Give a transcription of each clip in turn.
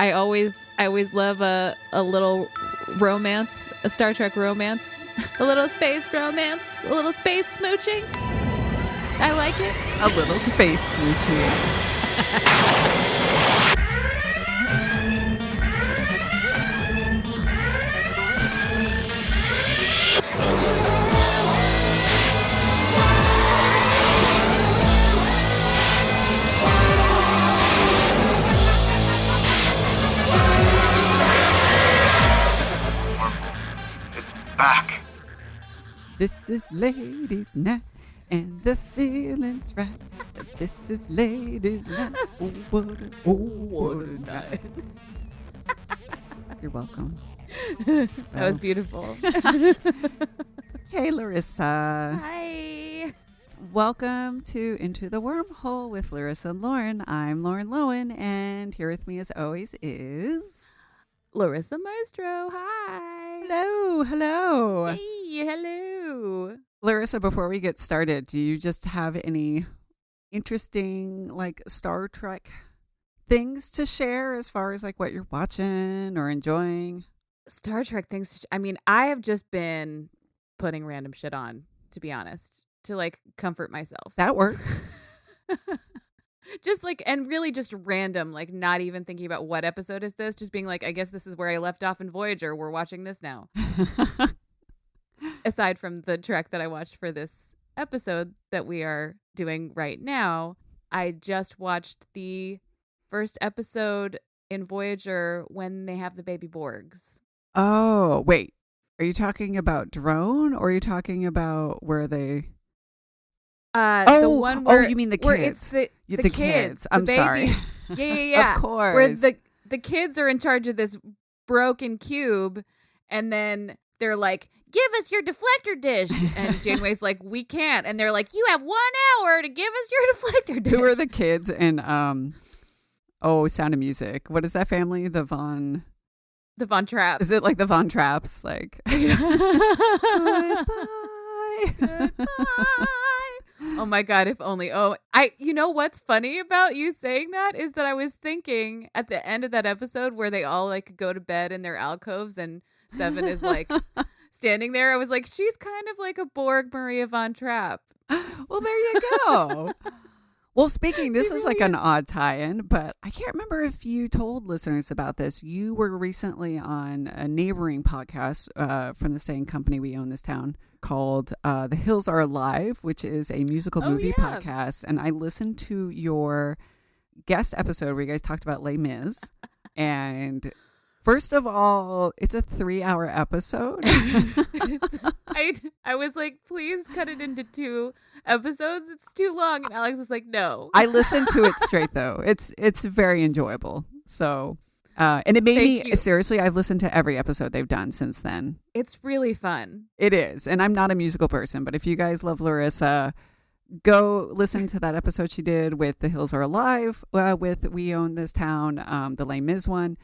I always love a little romance, a Star Trek romance, a little space romance, a little space smooching. I like it. A little space smooching. Back. This is ladies' night, and the feeling's right. This is ladies' night. Oh, what a night. You're welcome. That was beautiful. Hey, Larissa. Hi. Welcome to Into the Wormhole with Larissa and Lauren. I'm Lauren Lowen, and here with me as always is... Larissa Maestro. Hi. Hello. Hey, hello. Larissa, before we get started, do you just have any interesting, like, Star Trek things to share as far as, like, what you're watching or enjoying? Star Trek things. I mean, I have just been putting random shit on, to be honest, to, like, comfort myself. That works. Just like, and really just random, like not even thinking about what episode is this, just being like, I guess this is where I left off in Voyager. We're watching this now. Aside from the Trek that I watched for this episode that we are doing right now, I just watched the first episode in Voyager when they have the baby Borgs. Oh, wait. Are you talking about Drone or are you talking about where they... The one where you mean the kids? It's the kids. I'm baby. sorry. Yeah. Of course. Where the kids are in charge of this broken cube, and then they're like, "Give us your deflector dish," and Janeway's like, "We can't," and they're like, "You have 1 hour to give us your deflector dish." Who are the kids in Sound of Music? What is that family? The Von Traps. Is it like the Von Traps? Like Goodbye. Oh my God, if only. You know what's funny about you saying that is that I was thinking at the end of that episode where they all like go to bed in their alcoves and Seven is like standing there. I was like, she's kind of like a Borg Maria Von Trapp. Well, there you go. Well, speaking, this is like an odd tie-in, but I can't remember if you told listeners about this. You were recently on a neighboring podcast from the same company we own this town called The Hills Are Alive, which is a musical movie podcast. And I listened to your guest episode where you guys talked about Les Mis. And first of all, it's a 3-hour episode. I was like, please cut it into 2 episodes. It's too long. And Alex was like, no. I listened to it straight though. It's very enjoyable. So, and it made me, seriously, I've listened to every episode they've done since then. It's really fun. It is. And I'm not a musical person, but if you guys love Larissa, go listen to that episode she did with The Hills Are Alive, with We Own This Town, the Les Mis one.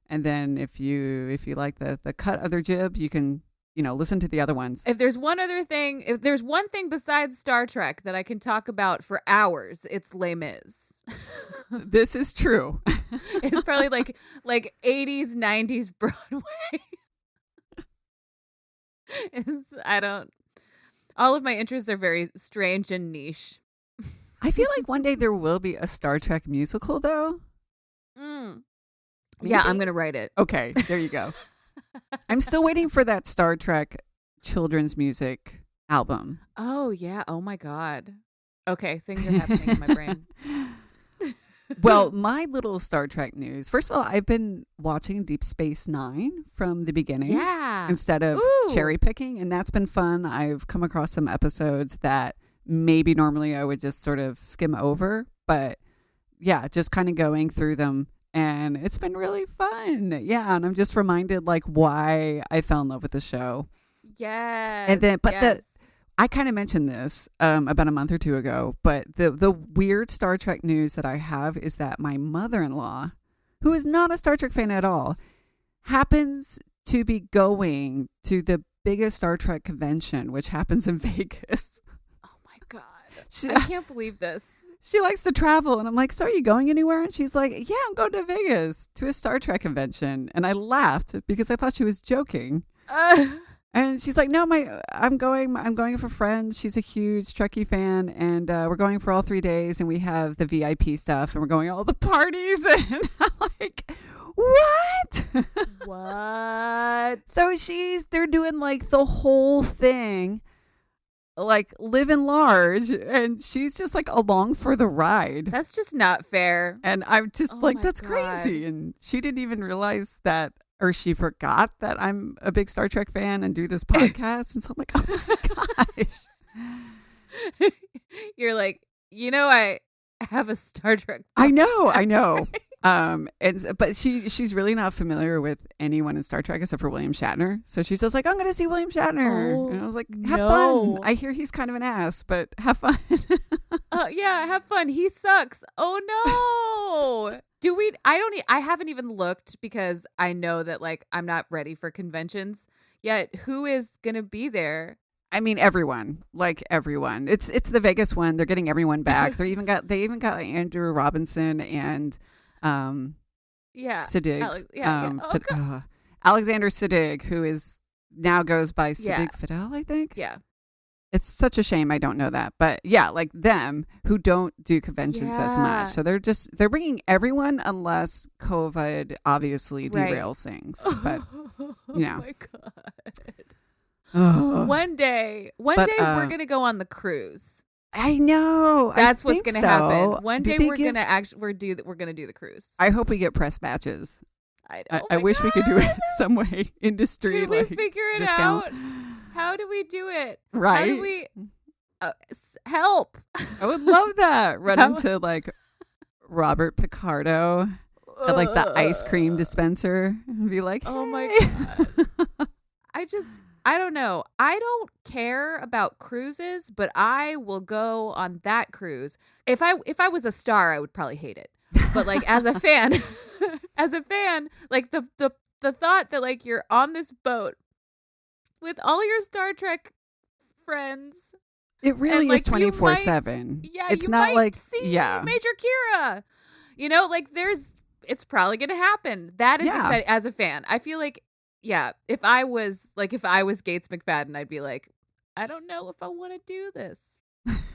And then if you like the cut of their jib, you can, listen to the other ones. If there's one thing besides Star Trek that I can talk about for hours, it's Les Mis. This is true. It's probably like 80s, 90s Broadway. All of my interests are very strange and niche. I feel like one day there will be a Star Trek musical though. Yeah, I'm going to write it. Okay, there you go. I'm still waiting for that Star Trek children's music album. Oh, yeah. Oh, my God. Okay, things are happening in my brain. Well, my little Star Trek news. First of all, I've been watching Deep Space Nine from the beginning. Yeah. Instead of cherry picking, and that's been fun. I've come across some episodes that maybe normally I would just sort of skim over, but yeah, just kind of going through them. And it's been really fun. Yeah. And I'm just reminded like why I fell in love with the show. Yes. And then, I kind of mentioned this about a month or 2 ago, but the weird Star Trek news that I have is that my mother-in-law, who is not a Star Trek fan at all, happens to be going to the biggest Star Trek convention, which happens in Vegas. Oh my God. I can't believe this. she likes to travel. And I'm like, so are you going anywhere? And she's like, yeah, I'm going to Vegas to a Star Trek convention. And I laughed because I thought she was joking. And she's like, no, I'm going with a friend. She's a huge Trekkie fan. And we're going for all 3 days. And we have the VIP stuff. And we're going to all the parties. And I'm like, what? What? So they're doing like the whole thing, like living large, and she's just like along for the ride. That's just not fair. And I'm just like, that's God. crazy. And she didn't even realize that, or she forgot that I'm a big Star Trek fan and do this podcast. And so I'm like, oh my gosh. You're like, I have a Star Trek podcast. I know. But she's really not familiar with anyone in Star Trek except for William Shatner. So she's just like, I'm going to see William Shatner. Oh, and I was like, have fun. I hear he's kind of an ass, but have fun. Yeah, have fun. He sucks. Oh no. I haven't even looked because I know that like I'm not ready for conventions yet. Who is going to be there? I mean, everyone. It's the Vegas one. They're getting everyone back. They even got Andrew Robinson and Siddig. Alexander Siddig, who now goes by Siddig Fidel, I think. Yeah. It's such a shame I don't know that. But yeah, like them who don't do conventions as much. So they're bringing everyone unless COVID obviously derails things. But, Oh my God. Oh. One day we're going to go on the cruise. I know. That's what's going to happen. One Do day they we're going to do the cruise. I hope we get press matches. I wish we could do it some way. Industry, Can we figure it discount. out? How do we do it? Right. How do we help? I would love that. Run into like Robert Picardo at like the ice cream dispenser and be like, hey. Oh my God. I don't know. I don't care about cruises, but I will go on that cruise. If I was a star, I would probably hate it. But like as a fan, like the thought that like you're on this boat with all your Star Trek friends. It really like, is 24/7. Yeah, it's you not might like see yeah. Major Kira. Like it's probably gonna happen. That is exciting as a fan. I feel like if I was Gates McFadden, I'd be like, I don't know if I want to do this.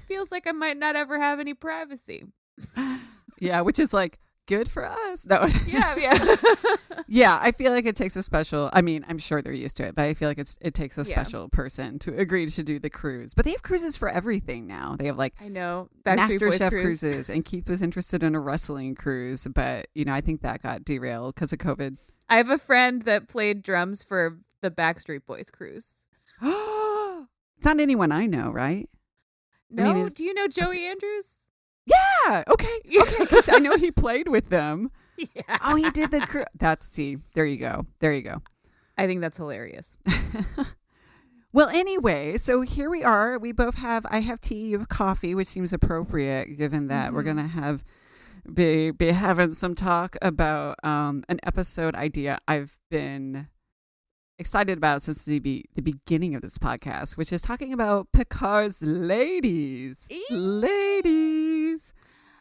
Feels like I might not ever have any privacy. Yeah, which is like good for us. No. Yeah. Yeah, I feel like it takes a special. I mean, I'm sure they're used to it, but I feel like it takes a special person to agree to do the cruise. But they have cruises for everything now. They have like I know Master Chef cruise. cruises, and Keith was interested in a wrestling cruise, but I think that got derailed because of COVID. I have a friend that played drums for the Backstreet Boys cruise. It's not anyone I know, right? No, do you know Joey Andrews? Yeah. Okay. Because I know he played with them. Yeah. Oh, he did the cruise. There you go. I think that's hilarious. Well, anyway, so here we are. I have tea, you have coffee, which seems appropriate given that we're going to be having some talk about an episode idea I've been excited about since the beginning of this podcast, which is talking about Picard's ladies. Ladies.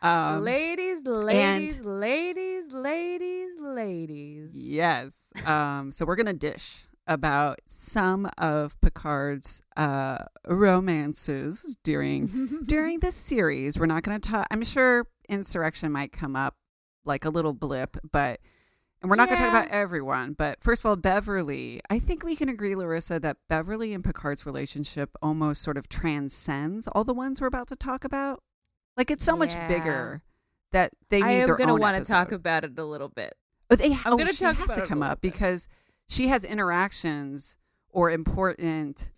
Ladies. Yes. So we're going to dish about some of Picard's romances during this series. We're not going to talk. I'm sure Insurrection might come up like a little blip, and we're not going to talk about everyone. But first of all, Beverly, I think we can agree, Larissa, that Beverly and Picard's relationship almost sort of transcends all the ones we're about to talk about. Like it's so much bigger that they need their own episode. I am going to want to talk about it a little bit. She has to come up because she has interactions or important,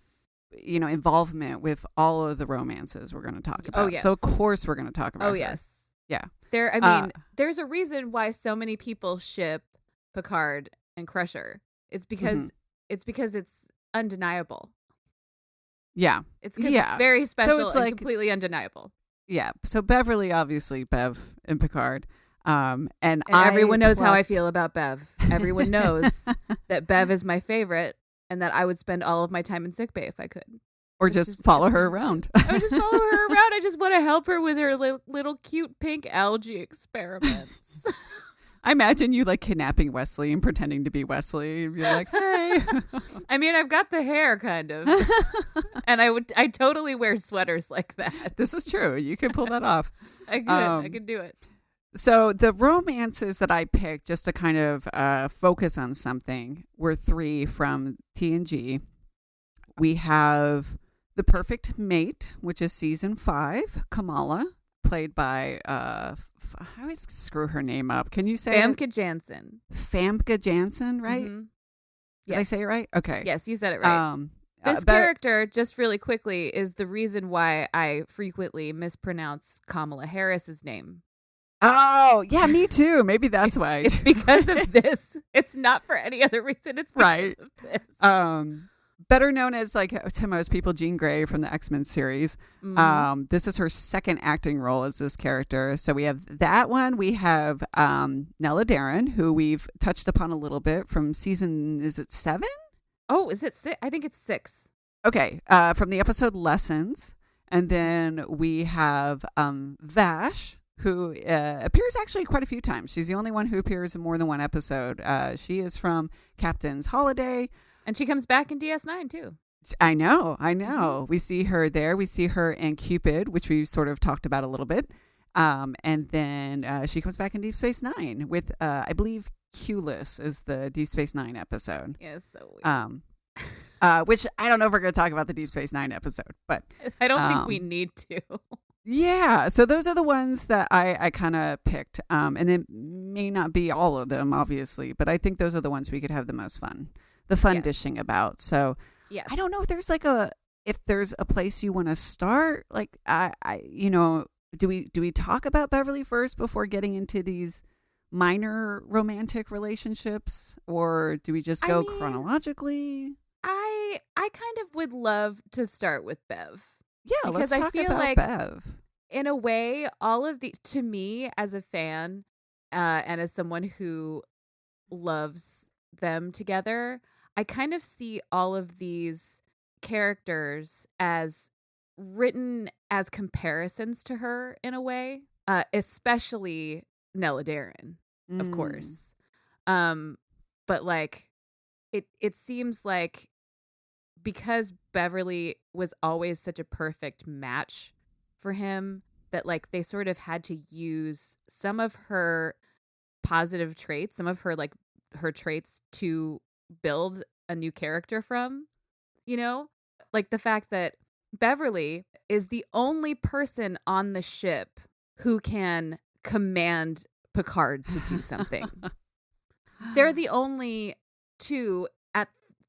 involvement with all of the romances we're going to talk about. Oh, yes. So of course we're going to talk about her. Yes. Yeah. There's a reason why so many people ship Picard and Crusher. It's because it's undeniable. Yeah. It's because it's very special and completely undeniable. Yeah. So Beverly, obviously, Bev and Picard. And everyone knows how I feel about Bev. Everyone knows that Bev is my favorite and that I would spend all of my time in sickbay if I could. Or just follow her around. I would just follow her around. I just want to help her with her little cute pink algae experiments. I imagine you like kidnapping Wesley and pretending to be Wesley. You'd be like, hey. I mean, I've got the hair kind of. And I totally wear sweaters like that. This is true. You could pull that off. I could do it. So the romances that I picked just to kind of focus on something were 3 from TNG. We have The Perfect Mate, which is season 5, Kamala, played by, I always screw her name up. Can you say Famke Janssen. Famke Janssen, right? Mm-hmm. Did I say it right? Okay. Yes, you said it right. This character, just really quickly, is the reason why I frequently mispronounce Kamala Harris's name. Oh, yeah, me too. Maybe that's why. It's because of this. It's not for any other reason. It's because of this. Better known as, like, to most people, Jean Grey from the X-Men series. Mm-hmm. This is her second acting role as this character. So we have that one. We have Nella Daren, who we've touched upon a little bit from season, is it 7? Oh, is it 6? I think it's 6. Okay, from the episode Lessons. And then we have Vash, who appears actually quite a few times. She's the only one who appears in more than one episode. She is from Captain's Holiday. And she comes back in DS9 too. I know. We see her there. We see her in Cupid, which we sort of talked about a little bit. And then she comes back in Deep Space Nine with, I believe, Q-less is the Deep Space Nine episode. Yeah, so weird. Which I don't know if we're going to talk about the Deep Space Nine episode, but I don't think we need to. Yeah, so those are the ones that I kind of picked, and it may not be all of them, obviously, but I think those are the ones we could have the most fun, dishing about. So yes. I don't know if there's a place you want to start. Like do we talk about Beverly first before getting into these minor romantic relationships, or do we just go chronologically? I kind of would love to start with Bev. Yeah, because let's talk about like Bev. In a way, all of to me as a fan, and as someone who loves them together, I kind of see all of these characters as written as comparisons to her in a way, especially Nella Daren, of course. But like, it seems like because Beverly was always such a perfect match for him, that like they sort of had to use some of her positive traits, some of her like her traits to build a new character from, like the fact that Beverly is the only person on the ship who can command Picard to do something. They're the only two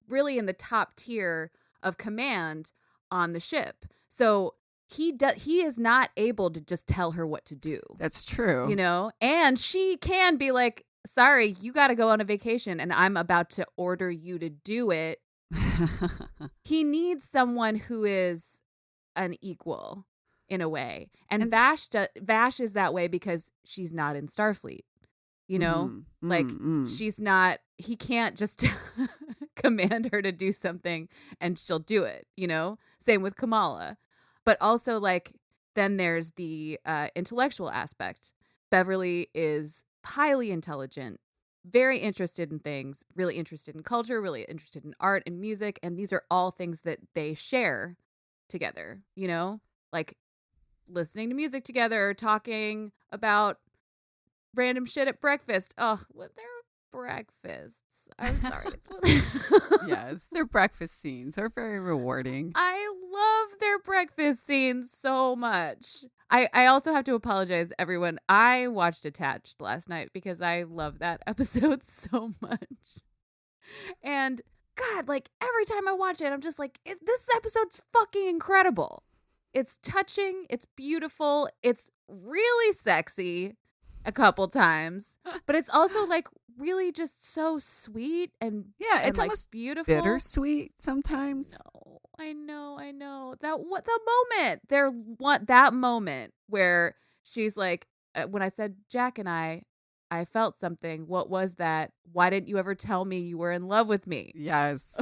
really in the top tier of command on the ship. So he is not able to just tell her what to do. That's true. And she can be like, sorry, you got to go on a vacation and I'm about to order you to do it. He needs someone who is an equal in a way. And Vash is that way because she's not in Starfleet. She's not, he can't just command her to do something and she'll do it, Same with Kamala. But also, like, then there's the intellectual aspect. Beverly is highly intelligent, very interested in things, really interested in culture, really interested in art and music. And these are all things that they share together, like listening to music together, talking about random shit at breakfast. Oh, what their breakfasts. I'm sorry. Yes, their breakfast scenes are very rewarding. I love their breakfast scenes so much. I also have to apologize, everyone. I watched Attached last night because I love that episode so much. And God, like every time I watch it, I'm just like, this episode's fucking incredible. It's touching. It's beautiful. It's really sexy a couple times, but it's also like really just so sweet and it's like almost beautiful, bittersweet sometimes. I know that moment where she's like, when I said Jack and I felt something. What was that? Why didn't you ever tell me you were in love with me? Yes.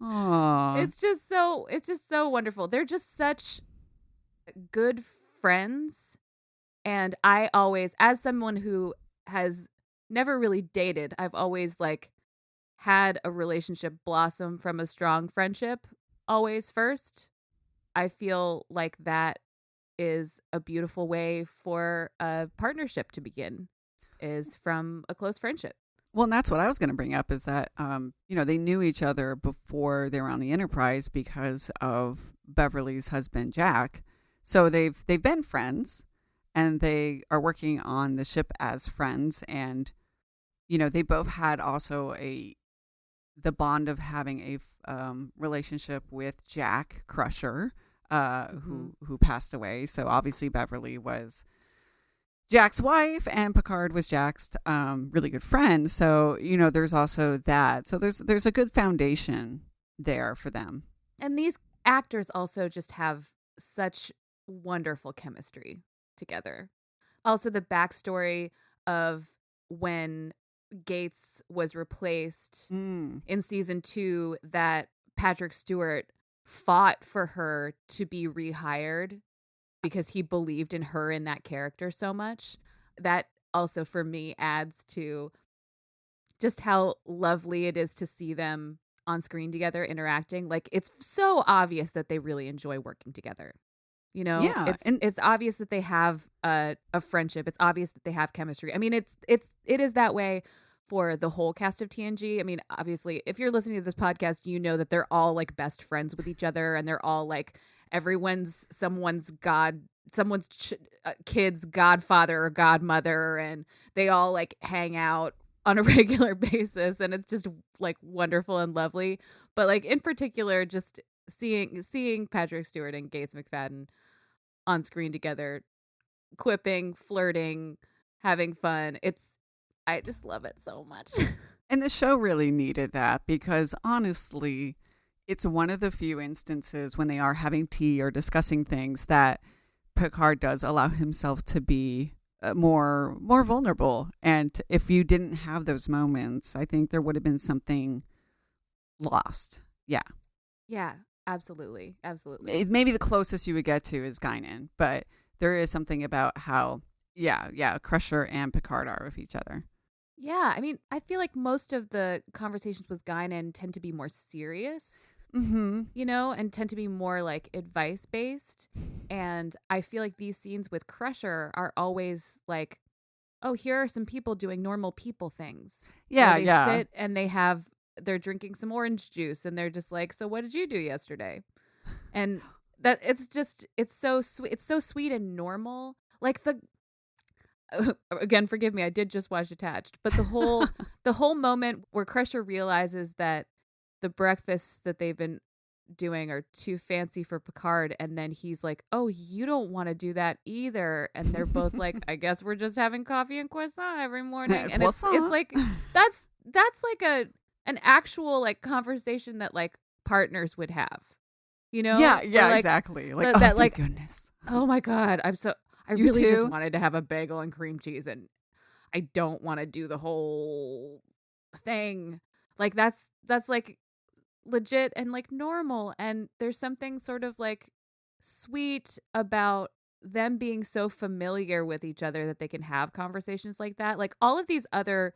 Aw. It's just so wonderful. They're just such good friends. And I always, as someone who has never really dated, I've always like had a relationship blossom from a strong friendship always first. I feel like that is a beautiful way for a partnership to begin, is from a close friendship. Well, and that's what I was going to bring up is that, they knew each other before they were on the Enterprise because of Beverly's husband, Jack. So they've been friends, and they are working on the ship as friends. And, they both had also the bond of having a relationship with Jack Crusher, who passed away. So obviously Beverly was Jack's wife, and Picard was Jack's really good friend. So, there's also that. So there's a good foundation there for them. And these actors also just have such wonderful chemistry together. Also, the backstory of when Gates was replaced in season 2, that Patrick Stewart fought for her to be rehired because he believed in her in that character so much. That also for me adds to just how lovely it is to see them on screen together interacting. Like, it's so obvious that they really enjoy working together. Yeah, it's obvious that they have a friendship. It's obvious that they have chemistry. I mean, it is that way for the whole cast of TNG. I mean, obviously, if you're listening to this podcast, you know that they're all like best friends with each other, and they're all like someone's kid's godfather or godmother, and they all like hang out on a regular basis, and it's just like wonderful and lovely. But like in particular, just seeing Patrick Stewart and Gates McFadden on screen together, quipping, flirting, having fun. I just love it so much. And the show really needed that because honestly, it's one of the few instances when they are having tea or discussing things that Picard does allow himself to be more vulnerable. And if you didn't have those moments, I think there would have been something lost. Yeah. Yeah, absolutely. Absolutely. Maybe the closest you would get to is Guinan, but there is something about how, Crusher and Picard are with each other. Yeah, I mean, I feel like most of the conversations with Guinan tend to be more serious, and tend to be more like advice based. And I feel like these scenes with Crusher are always like, oh, here are some people doing normal people things. Yeah, they sit and they're drinking some orange juice, and they're just like, so what did you do yesterday? And that it's so sweet. It's so sweet and normal. Like again, forgive me, I did just watch Attached, but the whole moment where Crusher realizes that the breakfasts that they've been doing are too fancy for Picard, and then he's like, oh, you don't want to do that either, and they're both like, I guess we're just having coffee and croissant every morning. And it's like that's like an actual like conversation that like partners would have, Yeah, like, exactly. Like, that, thank goodness. Oh my God, I You really too? just wanted to have a bagel and cream cheese, and I don't want to do the whole thing. Like that's like legit and like normal, and there's something sort of like sweet about them being so familiar with each other that they can have conversations like that. Like all of these other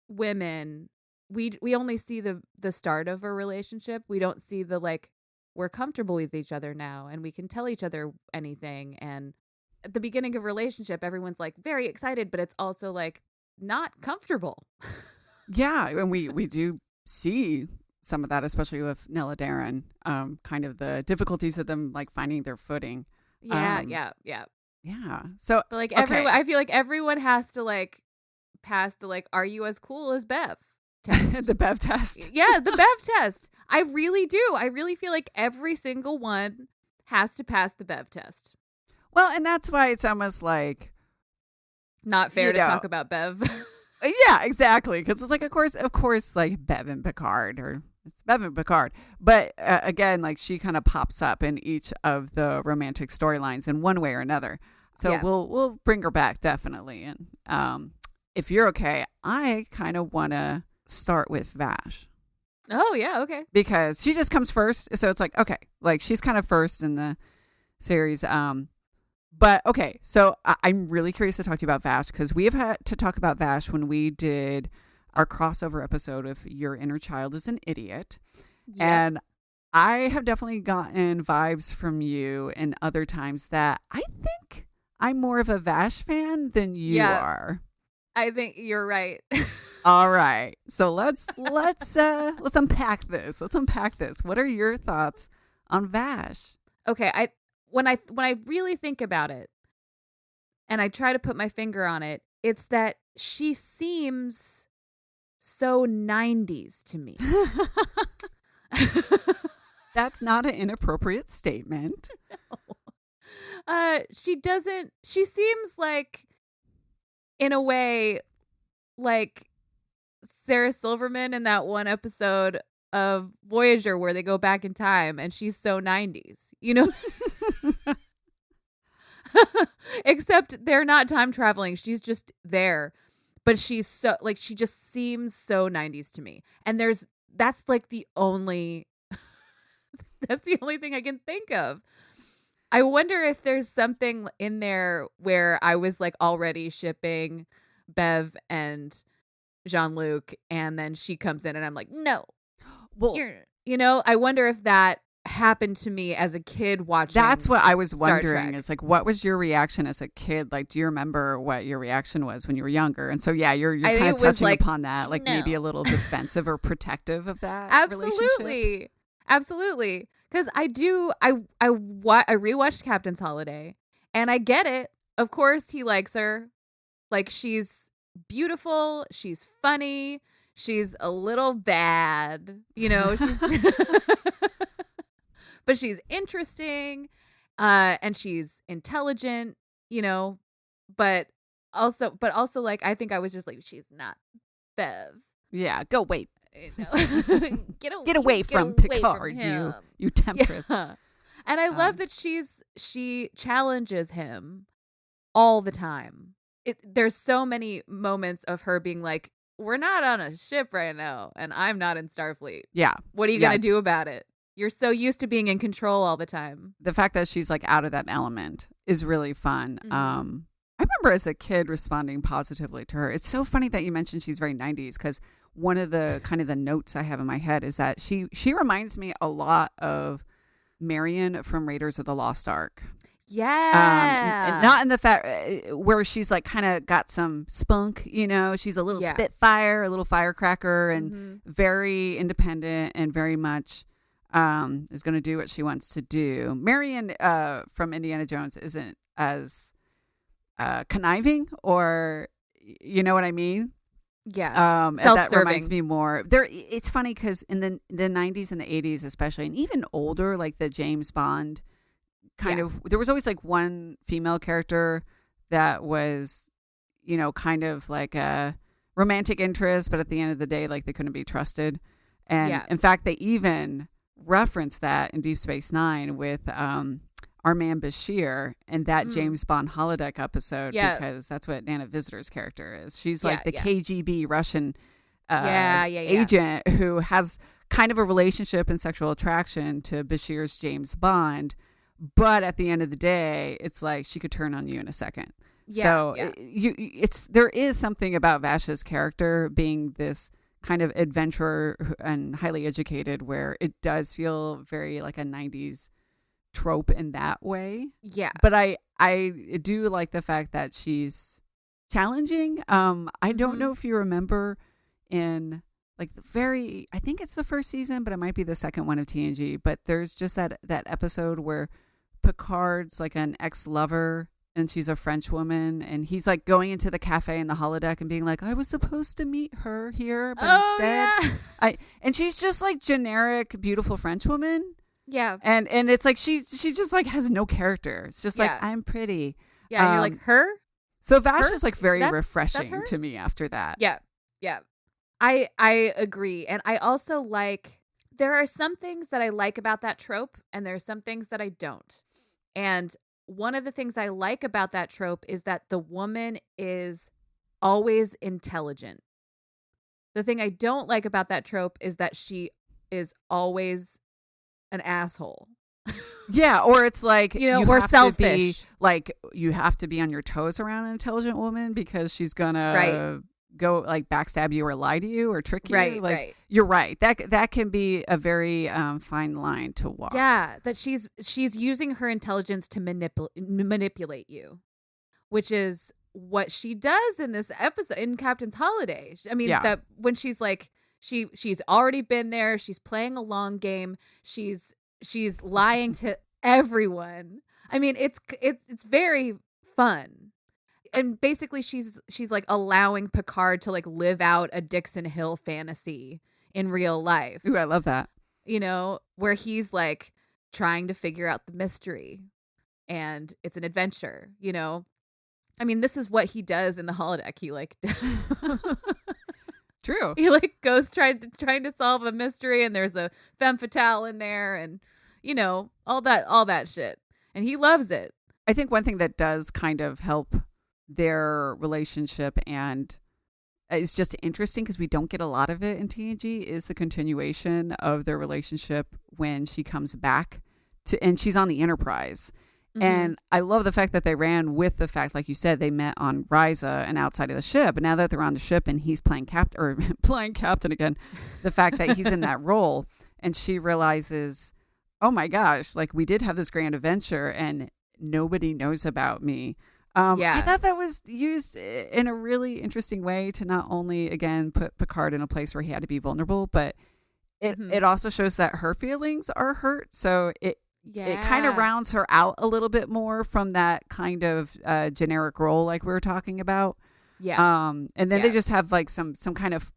women, we only see the start of a relationship. We don't see the like, we're comfortable with each other now and we can tell each other anything. And at the beginning of a relationship, everyone's like very excited, but it's also like not comfortable. Yeah, and we do see some of that, especially with Nella Daren, kind of the difficulties of them like finding their footing. Yeah. So, but like okay. I feel like everyone has to like pass the like, are you as cool as Bev test? The Bev test. Yeah, the Bev test. I really do. I really feel like every single one has to pass the Bev test. Well, and that's why it's almost like not fair to talk about Bev. Yeah, exactly. Because it's like, of course, like Bev and Picard, or it's Bev and Picard. But again, like she kind of pops up in each of the romantic storylines in one way or another. So yeah. we'll bring her back definitely. And if you're okay, I kind of want to start with Vash. Oh, yeah. Okay. because she just comes first. So it's like, okay, like she's kind of first in the series. But okay, so I'm really curious to talk to you about Vash because we have had to talk about Vash when we did our crossover episode of Your Inner Child is an Idiot. Yep. And I have definitely gotten vibes from you in other times that I think I'm more of a Vash fan than you are. I think you're right. All right. So let's unpack this. Let's unpack this. What are your thoughts on Vash? Okay, when I really think about it and I try to put my finger on it, it's that she seems so 90s to me. That's not an inappropriate statement. No. She seems like, in a way, like Sarah Silverman in that one episode of Voyager where they go back in time and she's so 90s, you know? Except they're not time traveling. She's just there. But she's so, like, she just seems so 90s to me. And that's like the only thing I can think of. I wonder if there's something in there where I was like already shipping Bev and Jean-Luc, and then she comes in and I'm like, no. Well, I wonder if that happened to me as a kid watching. That's what I was wondering. Star Trek. It's like, what was your reaction as a kid? Like, do you remember what your reaction was when you were younger? And so, yeah, you're kind of touching upon that, like maybe a little defensive or protective of that. Absolutely. Absolutely. Because I rewatched Captain's Holiday and I get it. Of course he likes her. Like, she's beautiful. She's funny. She's a little bad, she's but she's interesting, and she's intelligent, but also like, I think I was just like, she's not Bev. Yeah. Go wait. Get away from Picard, you temptress. Yeah. And I love that she challenges him all the time. There's so many moments of her being like, we're not on a ship right now, and I'm not in Starfleet. Yeah. What are you going to do about it? You're so used to being in control all the time. The fact that she's like out of that element is really fun. Mm-hmm. I remember as a kid responding positively to her. It's so funny that you mentioned she's very 90s because one of the kind of the notes I have in my head is that she reminds me a lot of Marion from Raiders of the Lost Ark. Yeah. Not in the fact where she's like kind of got some spunk, she's a little spitfire, a little firecracker, and very independent and very much is going to do what she wants to do. Marion from Indiana Jones isn't as conniving, or you know what I mean? Yeah. That reminds me more. It's funny because in the 90s and the 80s especially, and even older, like the James Bond kind of, there was always like one female character that was, kind of like a romantic interest, but at the end of the day, like they couldn't be trusted. And in fact, they even reference that in Deep Space Nine with our man Bashir and that James Bond holodeck episode, because that's what Nana Visitor's character is. She's like the KGB Russian agent who has kind of a relationship and sexual attraction to Bashir's James Bond. But at the end of the day, it's like she could turn on you in a second. There is something about Vash's character being this kind of adventurer and highly educated where it does feel very like a 90s trope in that way. Yeah. But I do like the fact that she's challenging. I don't know if you remember in like I think it's the first season, but it might be the second one of TNG. But there's just that episode where Picard's like an ex-lover and she's a French woman, and he's like going into the cafe in the holodeck and being like, I was supposed to meet her here, but instead and she's just like generic beautiful French woman. Yeah. And it's like she just like has no character. It's just like, I'm pretty. Yeah, and you're like, her? So Vash was like very refreshing to me after that. Yeah. Yeah. I agree. And I also like, there are some things that I like about that trope, and there are some things that I don't. And one of the things I like about that trope is that the woman is always intelligent. The thing I don't like about that trope is that she is always an asshole. Yeah, or it's like, or have selfish. to be, like, you have to be on your toes around an intelligent woman because she's gonna go like backstab you or lie to you or trick you. Right. You're right. That can be a very fine line to walk. Yeah, that she's using her intelligence to manipulate you, which is what she does in this episode in Captain's Holiday. I mean, that when she's like, she's already been there. She's playing a long game. She's lying to everyone. I mean, it's very fun. And basically she's like allowing Picard to like live out a Dixon Hill fantasy in real life. Ooh, I love that. Where he's like trying to figure out the mystery and it's an adventure, I mean, this is what he does in the holodeck. He like True. He like goes trying to solve a mystery and there's a femme fatale in there and all that shit. And he loves it. I think one thing that does kind of help their relationship and it's just interesting because we don't get a lot of it in TNG is the continuation of their relationship when she comes back and she's on the Enterprise. Mm-hmm. And I love the fact that they ran with the fact, like you said, they met on Risa and outside of the ship. And now that they're on the ship and he's playing captain again, the fact that he's in that role and she realizes, oh my gosh, like we did have this grand adventure and nobody knows about me. I thought that was used in a really interesting way to not only, again, put Picard in a place where he had to be vulnerable, but it also shows that her feelings are hurt. So it kind of rounds her out a little bit more from that kind of generic role like we were talking about. Yeah. And then they just have like some kind of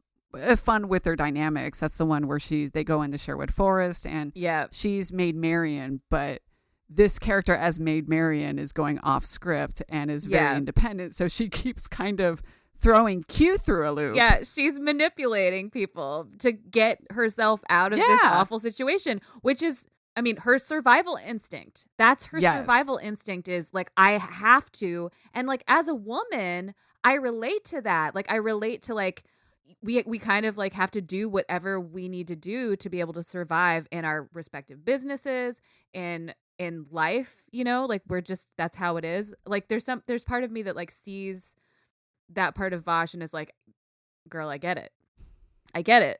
fun with their dynamics. That's the one where they go into Sherwood Forest and she's Maid Marian, but this character as Maid Marian is going off script and is very independent. So she keeps kind of throwing Q through a loop. Yeah, she's manipulating people to get herself out of this awful situation, which is, I mean, her survival instinct. That's her survival instinct is like, I have to. And like, as a woman, I relate to that. Like, I relate to like, we kind of like have to do whatever we need to do to be able to survive in our respective businesses, in life, like that's how it is. Like there's part of me that like sees that part of Vash and is like, girl, I get it.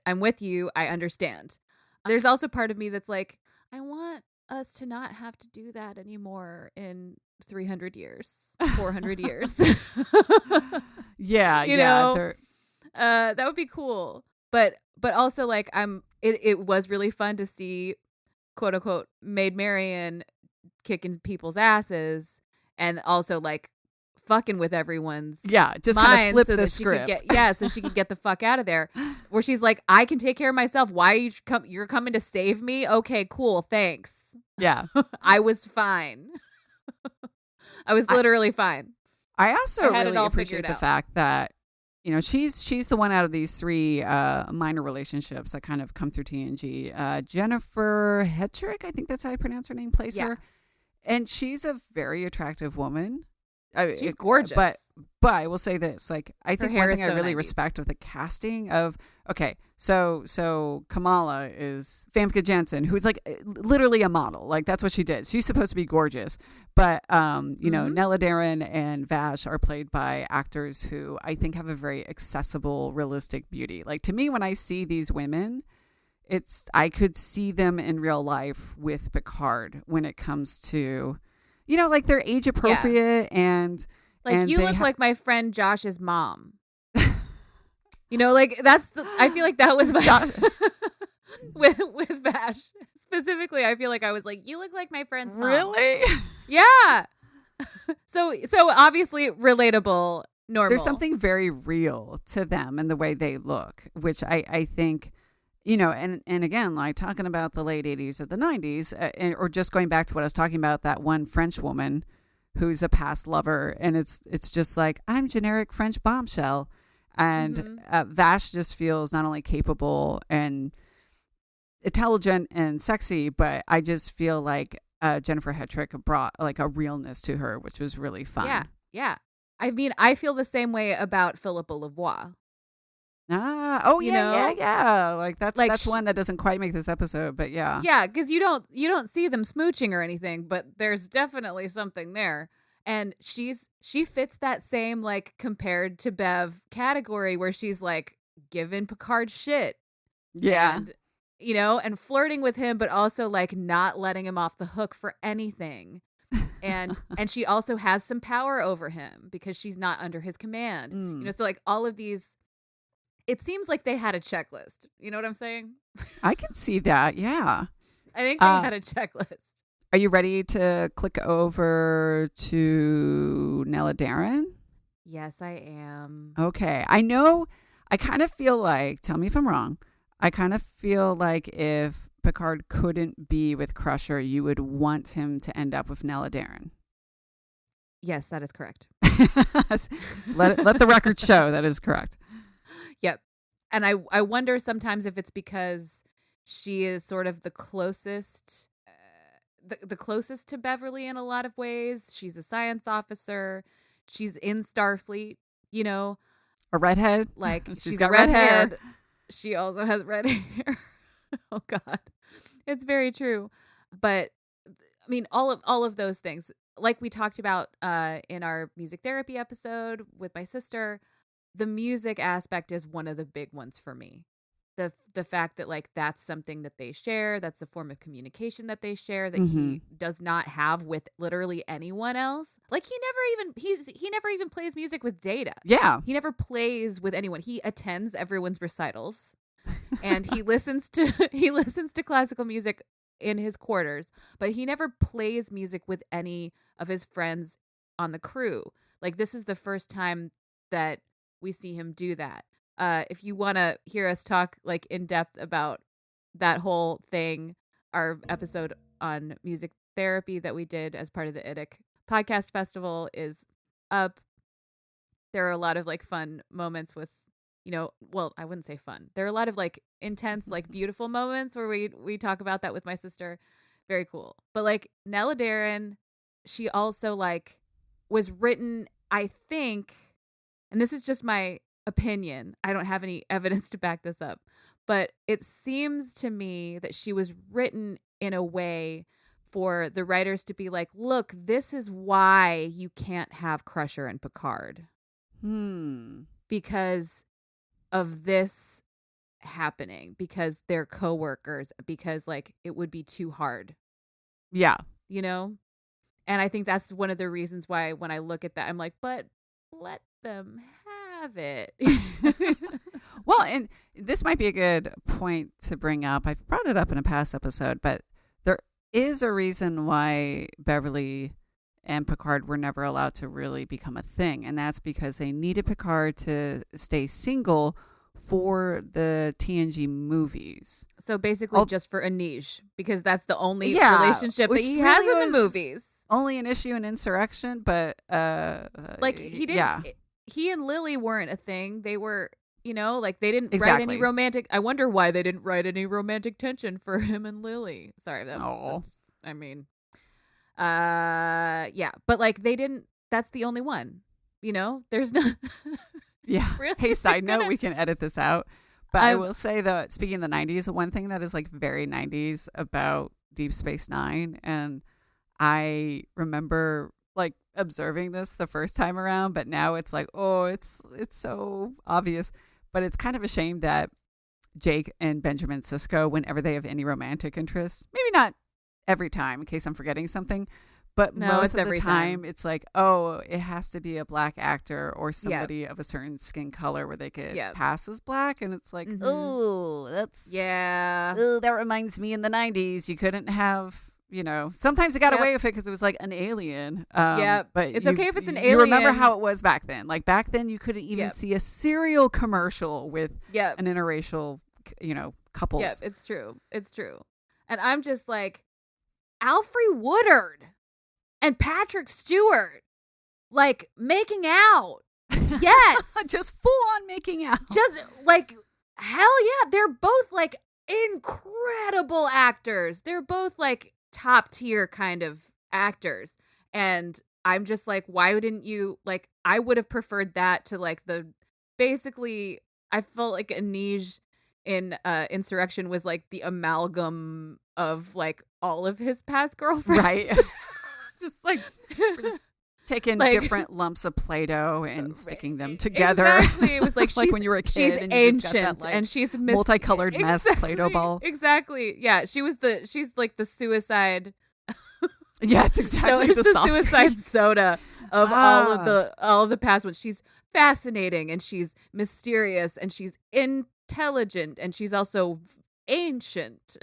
I'm with you. I understand. There's also part of me that's like, I want us to not have to do that anymore in 300 years, 400 years. That would be cool. But also like it was really fun to see quote unquote Maid Marian kicking people's asses and also like fucking with everyone's just kind of flip the script. So she could get the fuck out of there. Where she's like, I can take care of myself. Why are you're coming to save me? Okay, cool, thanks. Yeah. I was fine. I was literally fine. I also really appreciate the fact that she's the one out of these three minor relationships that kind of come through TNG. Jennifer Hetrick, I think that's how I pronounce her name, plays her. And she's a very attractive woman. She's gorgeous. But I will say this, like, I think one thing I really respect with the casting of, okay, so Kamala is Famke Janssen, who's like literally a model. Like, that's what she did. She's supposed to be gorgeous. But, Nella Daren and Vash are played by actors who I think have a very accessible, realistic beauty. Like, to me, when I see these women, I could see them in real life with Picard when it comes to, like they're age appropriate and like you look like my friend Josh's mom. Like I feel like that was my with Vash specifically. I feel like I was like, you look like my friend's mom. Really? Yeah. So obviously relatable, normal. There's something very real to them and the way they look, which I think. And again, like talking about the late 80s or the 90s, or just going back to what I was talking about, that one French woman who's a past lover. And it's just like, I'm generic French bombshell. And Vash just feels not only capable and intelligent and sexy, but I just feel like Jennifer Hetrick brought like a realness to her, which was really fun. Yeah. I mean, I feel the same way about Philippa Lavoie. Oh You yeah, know? yeah. Like Like that's one that doesn't quite make this episode, but yeah. yeah, because you don't see them smooching or anything, but there's definitely something there. And she fits that same like compared to Bev category where she's like giving Picard shit Yeah. and and flirting with him, but also like not letting him off the hook for anything. And she also has some power over him because she's not under his command. So like all of these, it seems like they had a checklist. You know what I'm saying? I can see that. Yeah. I think they had a checklist. Are you ready to click over to Nella Daren? Yes, I am. Okay. I know, I kind of feel like, tell me if I'm wrong, I kind of feel like if Picard couldn't be with Crusher, you would want him to end up with Nella Daren. Yes, that is correct. let the record show that is correct. Yep. And I wonder sometimes if it's because she is sort of the closest the closest to Beverly in a lot of ways. She's a science officer. She's in Starfleet, A redhead. Like she's got a redhead. Red hair. She also has red hair. Oh God. It's very true. But I mean all of those things, like we talked about in our music therapy episode with my sister, the music aspect is one of the big ones for me. The fact that like that's something that they share, that's a form of communication that they share that he does not have with literally anyone else. Like he never even plays music with Data. Yeah. He never plays with anyone. He attends everyone's recitals and he listens to classical music in his quarters, but he never plays music with any of his friends on the crew. Like this is the first time that we see him do that. If you want to hear us talk like in depth about that whole thing, our episode on music therapy that we did as part of the IDIC podcast festival is up. There are a lot of like fun moments with, well, I wouldn't say fun. There are a lot of like intense, like beautiful moments where we talk about that with my sister. Very cool. But like Nella Daren, she also like was written, I think, and this is just my opinion, I don't have any evidence to back this up, but it seems to me that she was written in a way for the writers to be like, look, this is why you can't have Crusher and Picard. Because of this happening, because they're coworkers, because like it would be too hard. Yeah. And I think that's one of the reasons why when I look at that, I'm like, but let them have it. Well, and this might be a good point to bring up. I've brought it up in a past episode, but there is a reason why Beverly and Picard were never allowed to really become a thing. And that's because they needed Picard to stay single for the TNG movies. So basically just for Anish, because that's the only relationship that he has in the movies. Only an issue in Insurrection, but like he didn't. Yeah. He and Lily weren't a thing. They were, like they didn't write any romantic. I wonder why they didn't write any romantic tension for him and Lily. Sorry, that's I mean, yeah, but like they didn't. That's the only one. There's no. Yeah. Really? Hey, side note, we can edit this out. But I will say that speaking of the 90s, one thing that is like very 90s about Deep Space Nine, and I remember like observing this the first time around, but now it's like, oh, it's so obvious. But it's kind of a shame that Jake and Benjamin Sisko, whenever they have any romantic interests, maybe not every time in case I'm forgetting something, but most of the time it's like, oh, it has to be a black actor or somebody of a certain skin color where they could pass as black. And it's like, oh, that's that reminds me in the 90s you couldn't have, sometimes it got away with it because it was like an alien. But it's okay if it's an alien. You remember how it was back then. Like back then you couldn't even see a cereal commercial with an interracial, couples. Yeah, it's true. And I'm just like, Alfre Woodard and Patrick Stewart, like making out. Yes. Just full on making out. Just like, hell yeah. They're both like incredible actors. They're both like top tier kind of actors. And I'm just like, why didn't you, like, I would have preferred that to like basically, I felt like Anej in Insurrection was like the amalgam of like all of his past girlfriends. Right. Just like we're just taking Like- different lumps of Play-Doh and sticking them together. Exactly. It was like, like she's, when you were a kid she's and you just got ancient that, like, and she's multicolored mess Play-Doh ball. Exactly. Yeah, she's like the suicide. Yes, So exactly. it's the soft suicide cream. soda of all of the past ones. She's fascinating and she's mysterious and she's intelligent and she's also ancient.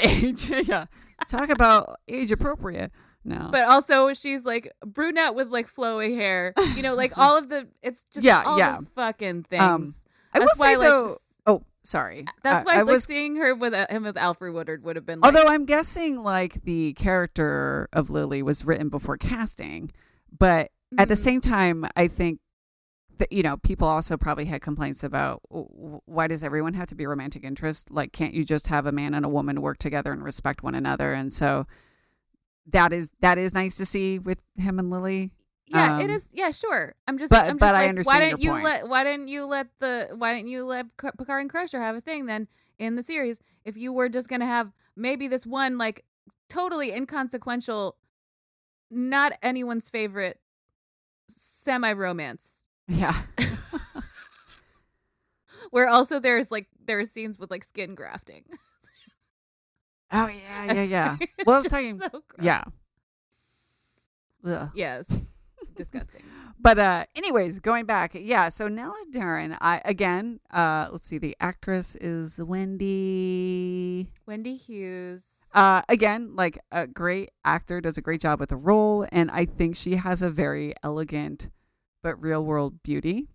Age, yeah. Talk about age appropriate. No. But also she's like brunette with like flowy hair. You know, like all of the it's just all the fucking things. I will That's why say like though. Oh, sorry. that's why I like was. seeing her with him with Alfred Woodard would have been like, Although I'm guessing like the character of Lily was written before casting, but at the same time, I think that, you know, people also probably had complaints about why does everyone have to be a romantic interest? Like, can't you just have a man and a woman work together and respect one another? And so that is nice to see with him and Lily. yeah, it is. Yeah, sure. I'm just but like, I understand why didn't your you point. why didn't you let Picard and Crusher have a thing then in the series if you were just gonna have maybe this one like totally inconsequential, not anyone's favorite semi-romance Yeah. where also there's scenes with like skin grafting. Oh yeah. Well, I was talking. So gross. Yeah. Ugh. Yes. Disgusting. But anyways, going back, yeah. So Nella Daren, let's see. The actress is Wendy Hughes. Again, like a great actor, does a great job with the role, and I think she has a very elegant but real world beauty.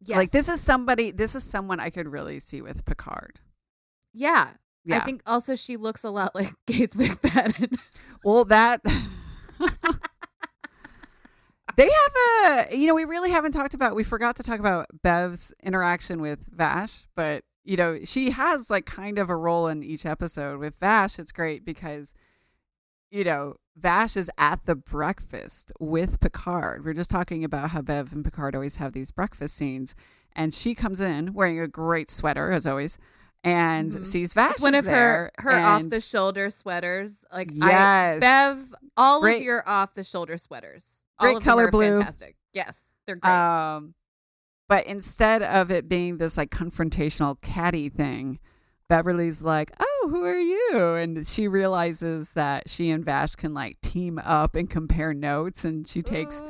Yes. Like this is someone I could really see with Picard. Yeah. Yeah. I think also she looks a lot like Gates McFadden. Well, that they have we really haven't we forgot to talk about Bev's interaction with Vash, but you know, she has like kind of a role in each episode. With Vash, it's great because, you know, Vash is at the breakfast with Picard. We're just talking about how Bev and Picard always have these breakfast scenes, and she comes in wearing a great sweater as always, and sees Vash. It's one of her off the shoulder sweaters. Like Bev, all of your off the shoulder sweaters. Great all of color them are blue. Fantastic. Yes, they're great. But instead of it being this like confrontational catty thing, Beverly's like, "Oh, who are you?" And she realizes that she and Vash can like team up and compare notes, and she takes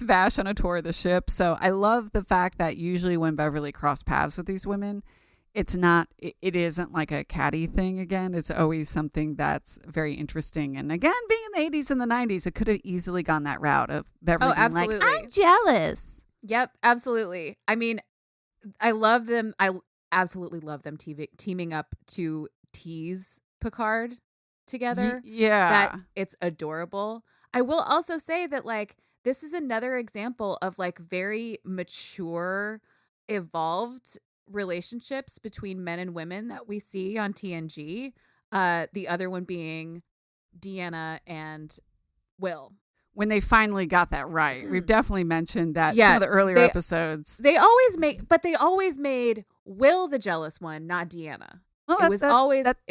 Vash on a tour of the ship. So I love the fact that usually when Beverly cross paths with these women, it isn't like a catty thing again. It's always something that's very interesting. And again, being in the 80s and the 90s, it could have easily gone that route of Beverly being absolutely. like, "I'm jealous." Yep, absolutely. I mean, I love them. I absolutely love them teaming up to tease Picard together. Yeah. That it's adorable. I will also say that like this is another example of like very mature, evolved relationships between men and women that we see on TNG. The other one being Deanna and Will. When they finally got that right. We've definitely mentioned that some of the earlier episodes. They always made Will the jealous one, not Deanna. Well, it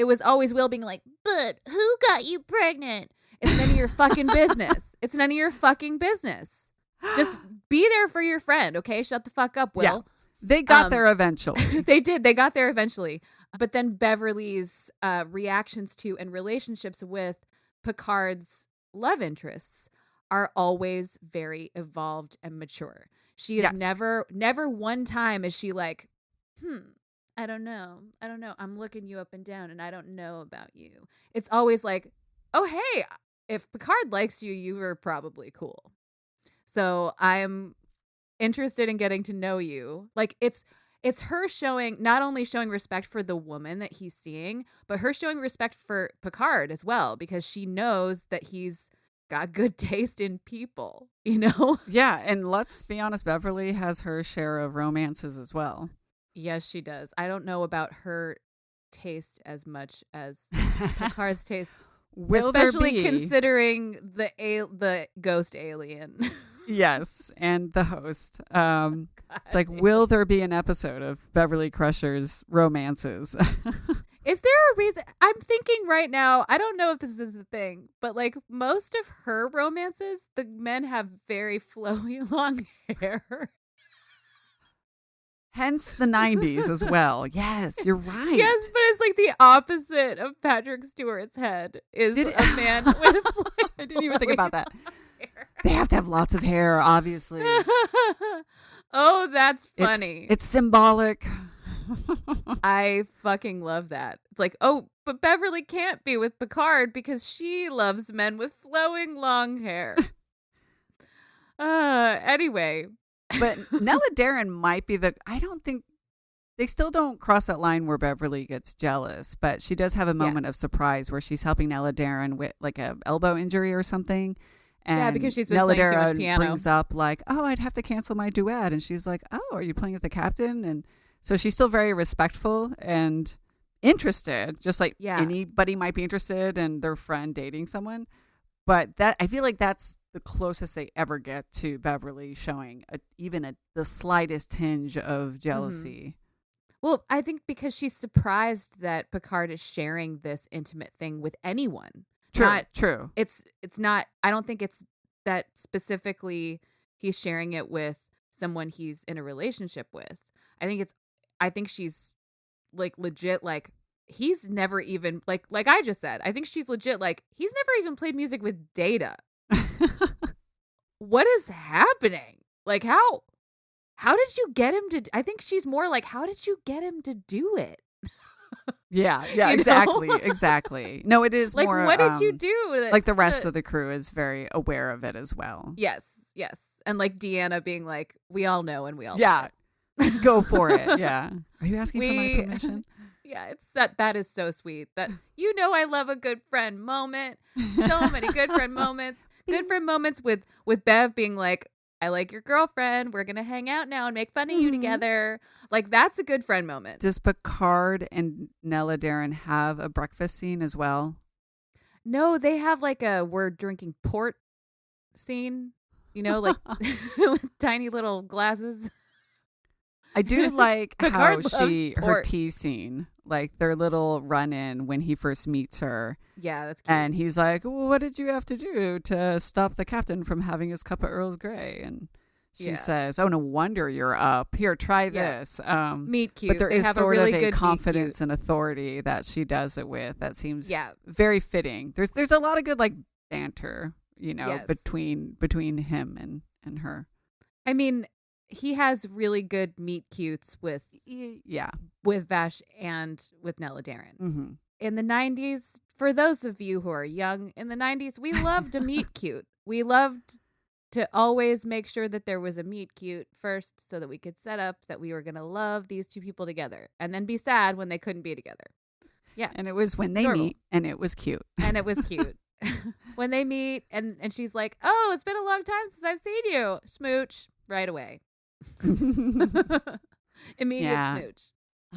was always Will being like, "But who got you pregnant?" It's none of your fucking business. It's none of your fucking business. Just be there for your friend, okay? Shut the fuck up, Will. Yeah. They got there eventually. They did. They got there eventually. But then Beverly's reactions to and relationships with Picard's love interests are always very evolved and mature. She is never one time is she like, I don't know. I'm looking you up and down and I don't know about you. It's always like, oh, hey, if Picard likes you, you are probably cool. So I'm interested in getting to know you. Like it's her not only showing respect for the woman that he's seeing, but her showing respect for Picard as well, because she knows that he's got good taste in people, you know? Yeah, and let's be honest, Beverly has her share of romances as well. Yes, she does. I don't know about her taste as much as Picard's taste. Will especially there be? Considering the ghost alien. Yes, and the host. It's like, will there be an episode of Beverly Crusher's romances? Is there a reason? I'm thinking right now, I don't know if this is the thing, but like most of her romances, the men have very flowy long hair. Hence the 90s as well. Yes, you're right. Yes, but it's like the opposite of Patrick Stewart's head is a man with like, I didn't even think about that. Hair. They have to have lots of hair, obviously. Oh, that's funny. It's symbolic. I fucking love that. It's like, oh, but Beverly can't be with Picard because she loves men with flowing long hair. Anyway. But Nella Daren might be I don't think they still don't cross that line where Beverly gets jealous, but she does have a moment of surprise where she's helping Nella Daren with like a elbow injury or something. And because she's been Nella playing too much Daren piano. brings up like, oh, I'd have to cancel my duet. And she's like, oh, are you playing with the captain? And so she's still very respectful and interested, just like anybody might be interested in their friend dating someone. But that I feel like that's the closest they ever get to Beverly showing the slightest tinge of jealousy. Well, I think because she's surprised that Picard is sharing this intimate thing with anyone. True. It's not. I don't think it's that specifically he's sharing it with someone he's in a relationship with. I think she's like legit. Like he's never even like I just said. I think she's legit. Like he's never even played music with Data. What is happening? Like how did you get him to? I think she's more like, how did you get him to do it? Yeah, exactly. No, it is like, more. What did you do? Like the rest of the crew is very aware of it as well. Yes, and like Deanna being like, we all know and we all know it. Go for it. Yeah. Are you asking for my permission? Yeah, it's that is so sweet. That I love a good friend moment. So many good friend moments. Good friend moments with Bev being like, I like your girlfriend. We're going to hang out now and make fun of you together. Like, that's a good friend moment. Does Picard and Nella Daren have a breakfast scene as well? No, they have like we're drinking port scene, like with tiny little glasses. I do like how her port. tea scene, like their little run-in when he first meets her. Yeah, that's cute. And he's like, well, what did you have to do to stop the captain from having his cup of Earl Grey? And she says, oh, no wonder you're up. Here, try this. Meet cute. But there is sort of a confidence and authority that she does it with that seems very fitting. There's a lot of good like banter, between him and her. I mean, he has really good meet cutes with Vash and with Nella Daren. Mm-hmm. In the 90s, for those of you who are young, in the 90s, we loved a meet cute. We loved to always make sure that there was a meet cute first so that we could set up that we were going to love these two people together and then be sad when they couldn't be together. Yeah. And it was when they meet and it was cute. And it was cute. When they meet and she's like, oh, it's been a long time since I've seen you. Smooch right away. Immediate smooch.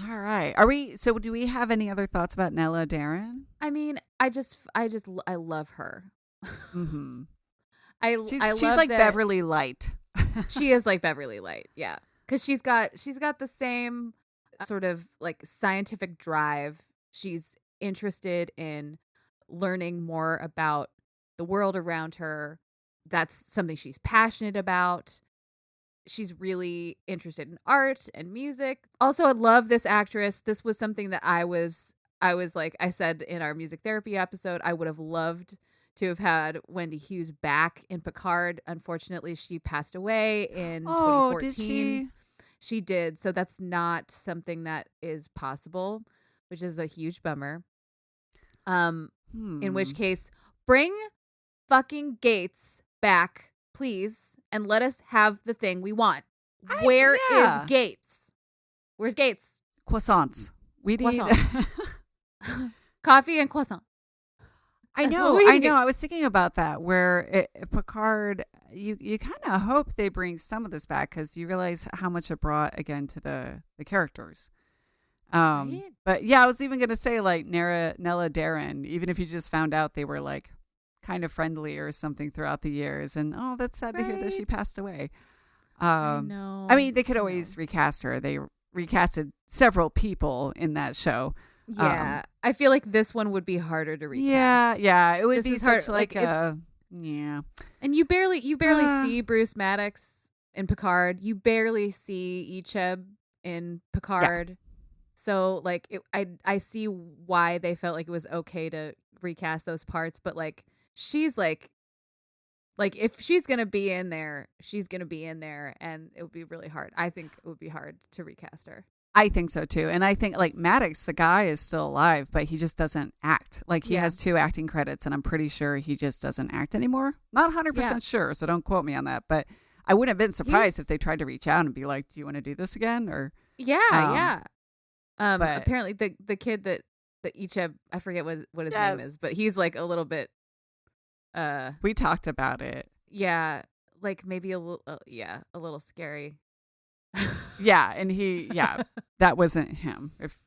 All right. So do we have any other thoughts about Nella Daren? I mean, I love her. Mm-hmm. She's like Beverly Light. She is like Beverly Light. Yeah. Cause she's got the same sort of like scientific drive. She's interested in learning more about the world around her. That's something she's passionate about. She's really interested in art and music. Also, I love this actress. This was something that I was like I said in our music therapy episode, I would have loved to have had Wendy Hughes back in Picard. Unfortunately, she passed away in 2014. Did she? She did. So that's not something that is possible, which is a huge bummer. In which case, bring fucking Gates back, please. And let us have the thing we want. Where is Gates? Where's Gates? Croissants. We need coffee and croissant. I know. I was thinking about that. Where Picard, you kind of hope they bring some of this back because you realize how much it brought again to the characters. Right? But yeah, I was even gonna say like Nella Daren. Even if you just found out they were like kind of friendly or something throughout the years. And that's sad to hear that Right? she passed away. I know. I mean, they could I always know. recast her. They recasted several people in that show. Yeah. I feel like this one would be harder to recast. Yeah. It would This be is hard. such like yeah. And you barely see Bruce Maddox in Picard. You barely see Icheb in Picard. Yeah. So like I see why they felt like it was okay to recast those parts, but like she's like if she's gonna be in there, she's gonna be in there, and it would be really hard. I think it would be hard to recast her. I think so too. And I think like Maddox, the guy is still alive, but he just doesn't act. Like he has 2 acting credits, and I'm pretty sure he just doesn't act anymore. Not 100% sure, so don't quote me on that. But I wouldn't have been surprised if they tried to reach out and be like, "Do you want to do this again?" Or Yeah. but Apparently the kid that Icheb, I forget what his name is, but he's like a little bit we talked about it. yeah, like maybe a little scary. Yeah, and that wasn't him. If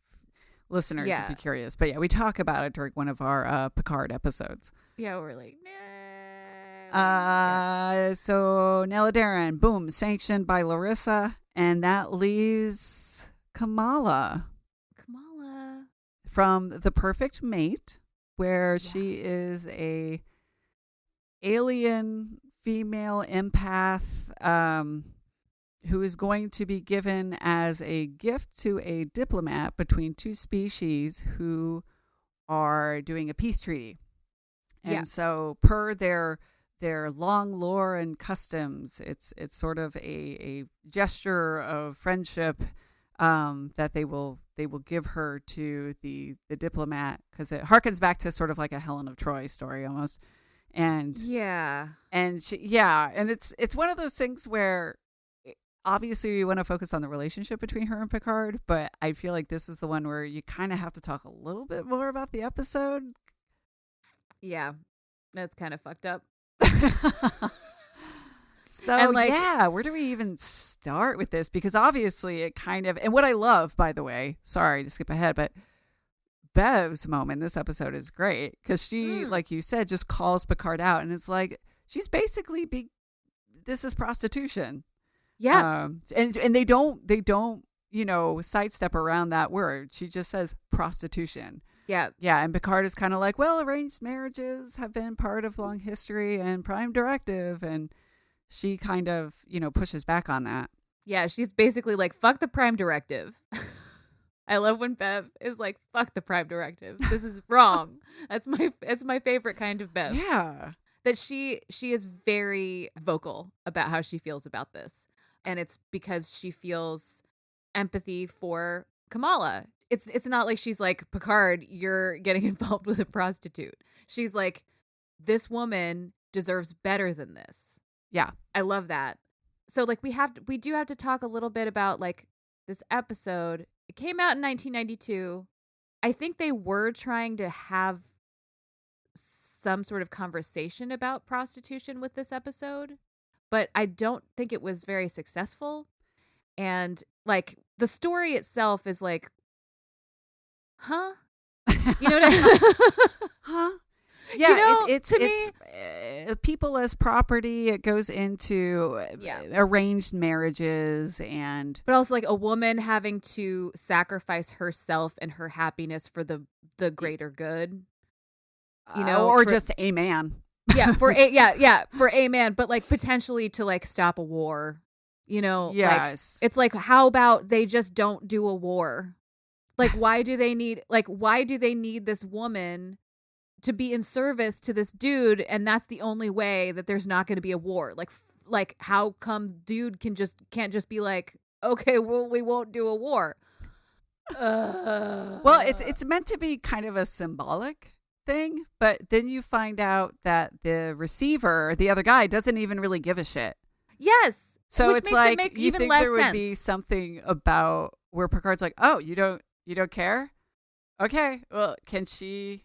listeners, if you're curious, but we talk about it during one of our Picard episodes. Yeah, we're like, nah. So Nella Daren, boom, sanctioned by Larissa, and that leaves Kamala from The Perfect Mate, where she is a alien female empath who is going to be given as a gift to a diplomat between 2 species who are doing a peace treaty. And so per their long lore and customs, it's sort of a gesture of friendship that they will give her to the diplomat, because it harkens back to sort of like a Helen of Troy story almost. And and it's one of those things where obviously we want to focus on the relationship between her and Picard, but I feel like this is the one where you kind of have to talk a little bit more about the episode. Yeah, that's kind of fucked up. So where do we even start with this? Because obviously it kind of, and what I love, by the way, sorry to skip ahead, but Bev's moment in this episode is great because she, like you said, just calls Picard out, and it's like she's basically this is prostitution. Yeah. And they don't sidestep around that word. She just says prostitution. Yeah. Yeah. And Picard is kind of like, well, arranged marriages have been part of long history and Prime Directive. And she kind of, pushes back on that. Yeah. She's basically like, fuck the Prime Directive. I love when Bev is like, fuck the Prime Directive. This is wrong. It's my favorite kind of Bev. Yeah. That she is very vocal about how she feels about this. And it's because she feels empathy for Kamala. It's not like she's like, Picard, you're getting involved with a prostitute. She's like, this woman deserves better than this. Yeah. I love that. So like we do have to talk a little bit about like this episode. It came out in 1992. I think they were trying to have some sort of conversation about prostitution with this episode, but I don't think it was very successful. And like the story itself is like, huh? You know what huh? Yeah, it's to me, people as property. It goes into arranged marriages but also like a woman having to sacrifice herself and her happiness for the greater good. Or just a man. For a man, but like potentially to like stop a war. Yes. Like, it's like, how about they just don't do a war? Like, why do they need this woman to be in service to this dude? And that's the only way that there's not going to be a war. Like how come dude can't just be like, okay, well, we won't do a war. Well, it's meant to be kind of a symbolic thing, but then you find out that the receiver, the other guy, doesn't even really give a shit. Yes. So which it's makes like it make you even think less there would sense. be something about where Picard's like, oh, you don't care? Okay, well, can she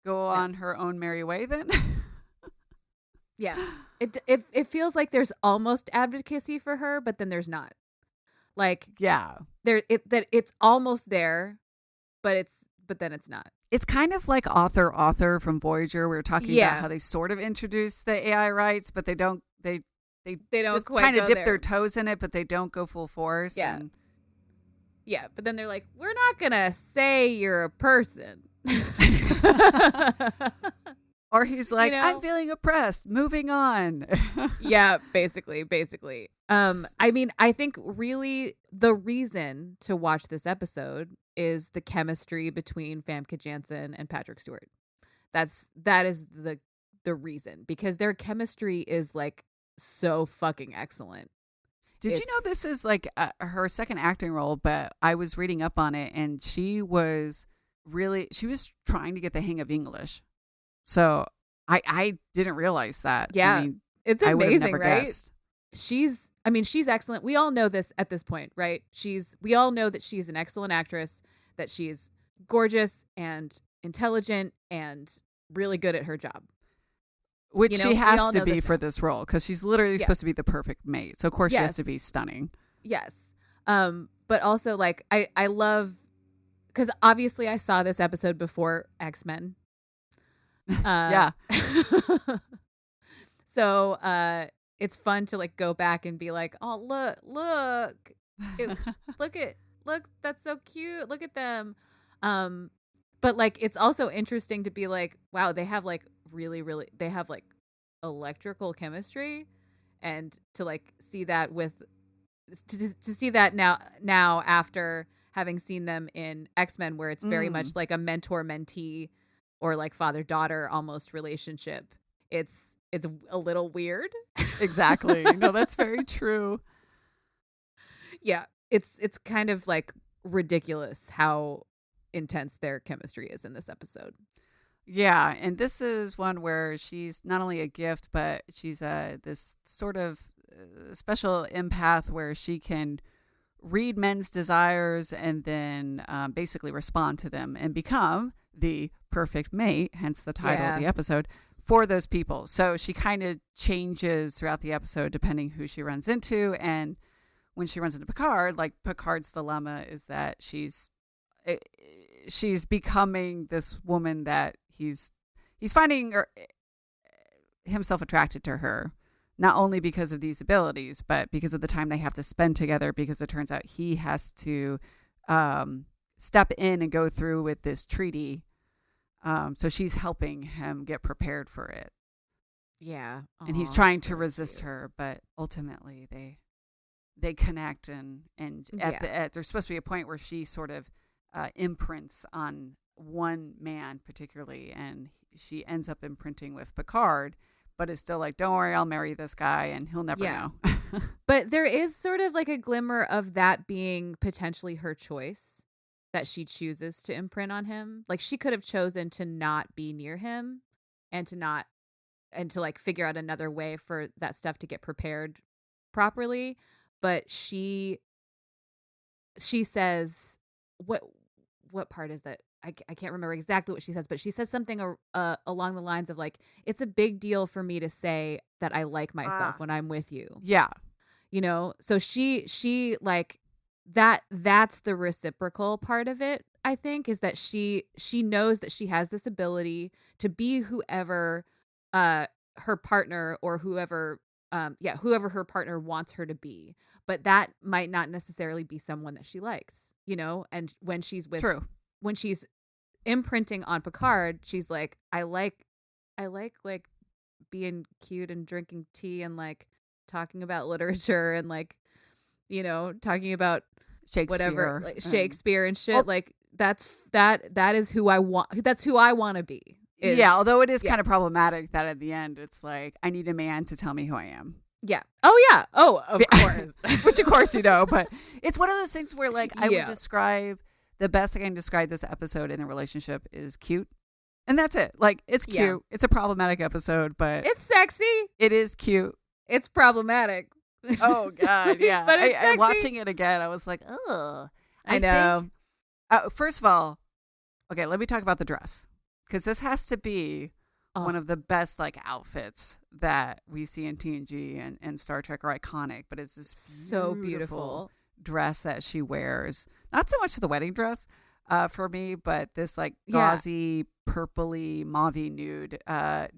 go on her own merry way then? Yeah. It feels like there's almost advocacy for her, but then there's not. Like, yeah. that it's almost there, but then it's not. It's kind of like author from Voyager. We were talking about how they sort of introduce the AI rights, but they don't. They don't just quite kind of dip there. their toes in it, but they don't go full force. Yeah. Yeah, but then they're like, we're not gonna say you're a person. Or he's like, I'm feeling oppressed. Moving on. Yeah, basically. I mean, I think really the reason to watch this episode is the chemistry between Famke Janssen and Patrick Stewart. That is the reason, because their chemistry is like so fucking excellent. Did you know this is like her second acting role? But I was reading up on it, and she was trying to get the hang of English. So I didn't realize that. Yeah, I mean, it's amazing, never right? Guessed. She's excellent. We all know this at this point, right? We all know that she's an excellent actress, that she's gorgeous and intelligent and really good at her job. Which she has to be for this role, because she's literally supposed to be the perfect mate. So of course she has to be stunning. Yes. But also like I love, because obviously I saw this episode before X-Men. Yeah. So it's fun to like go back and be like, oh look, that's so cute. Look at them. But like it's also interesting to be like, wow, they have like they have like electrical chemistry, and to like see that to see that now after having seen them in X-Men, where it's very much like a mentor-mentee or like father-daughter almost relationship. It's a little weird. Exactly. No, that's very true. Yeah, it's kind of like ridiculous how intense their chemistry is in this episode. Yeah, and this is one where she's not only a gift, but she's this sort of special empath where she can read men's desires and then basically respond to them and become the perfect mate, hence the title of the episode, for those people. So she kind of changes throughout the episode depending who she runs into. And when she runs into Picard, like Picard's dilemma is that she's becoming this woman that he's finding himself attracted to her, not only because of these abilities, but because of the time they have to spend together, because it turns out he has to step in and go through with this treaty. So she's helping him get prepared for it. Yeah. And he's trying to resist her, but ultimately they connect, and there's supposed to be a point where she sort of imprints on one man particularly, and she ends up imprinting with Picard, but it's still like, don't worry, I'll marry this guy and he'll never know. But there is sort of like a glimmer of that being potentially her choice, that she chooses to imprint on him. Like she could have chosen to not be near him and to like figure out another way for that stuff to get prepared properly. But she says, what part is that? I can't remember exactly what she says, but she says something along the lines of like, it's a big deal for me to say that I like myself when I'm with you. Yeah. You know, so she like that's the reciprocal part of it, I think, is that she knows that she has this ability to be whoever her partner or whoever her partner wants her to be. But that might not necessarily be someone that she likes, you know? And when she's when she's imprinting on Picard, she's like, I like like being cute and drinking tea and like talking about literature and like, you know, talking about Shakespeare, whatever, like Shakespeare and shit. Like that is who I want. That's who I want to be. Although it is kind of problematic that at the end it's like, I need a man to tell me who I am. Yeah. Oh yeah. Oh, of course. Which of course you know, but it's one of those things where like I would describe, the best I can describe this episode in the relationship is cute. And that's it. Like, it's cute. Yeah. It's a problematic episode, but it's sexy. It is cute. It's problematic. Oh God, yeah. But it's sexy. Watching it again, I was like, oh. I know. First of all, okay, let me talk about the dress, because this has to be one of the best like outfits that we see in TNG and Star Trek are iconic. But it's this so beautiful dress that she wears. Not so much the wedding dress, for me, but this like Yeah. gauzy, purpley, mauve nude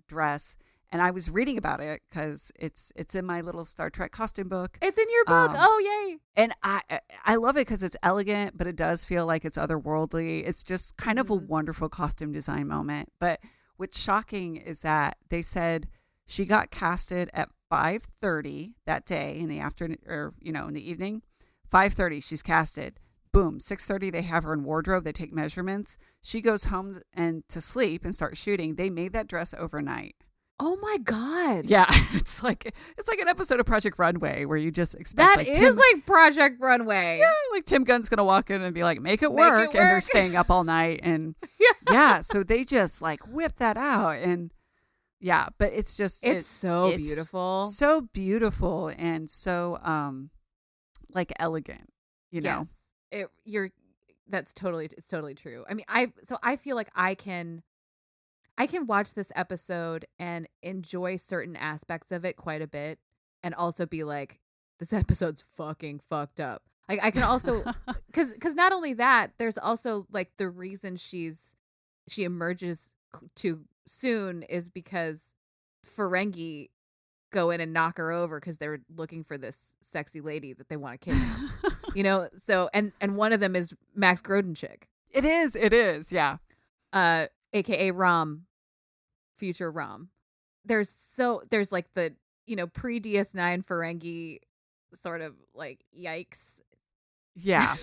dress. And I was reading about it because it's in my little Star Trek costume book. It's in your book. Oh, yay. And I love it because it's elegant, but it does feel like it's otherworldly. It's just kind of a wonderful costume design moment. But what's shocking is that they said she got casted at 5:30 that day in the afternoon, or in the evening. 5:30 she's casted. Boom, 6:30 they have her in wardrobe. They take measurements. She goes home and to sleep and start shooting. They made that dress overnight. Oh my God. Yeah, it's like an episode of Project Runway where you just expect that is like Project Runway. Yeah, like Tim Gunn's gonna walk in and be like, make it work. And they're staying up all night and yeah, so they just like whip that out. And yeah, but it's just it's so beautiful. So beautiful and so like elegant, Yes. It's totally true. I mean, I feel like I can watch this episode and enjoy certain aspects of it quite a bit and also be like, this episode's fucking fucked up. Like I can also cuz not only that, there's also like the reason she emerges too soon is because Ferengi go in and knock her over because they're looking for this sexy lady that they want to kidnap. So and one of them is Max Grodenchik. It is, yeah. AKA Rom, future Rom. There's like the pre DS9 Ferengi sort of like yikes. Yeah.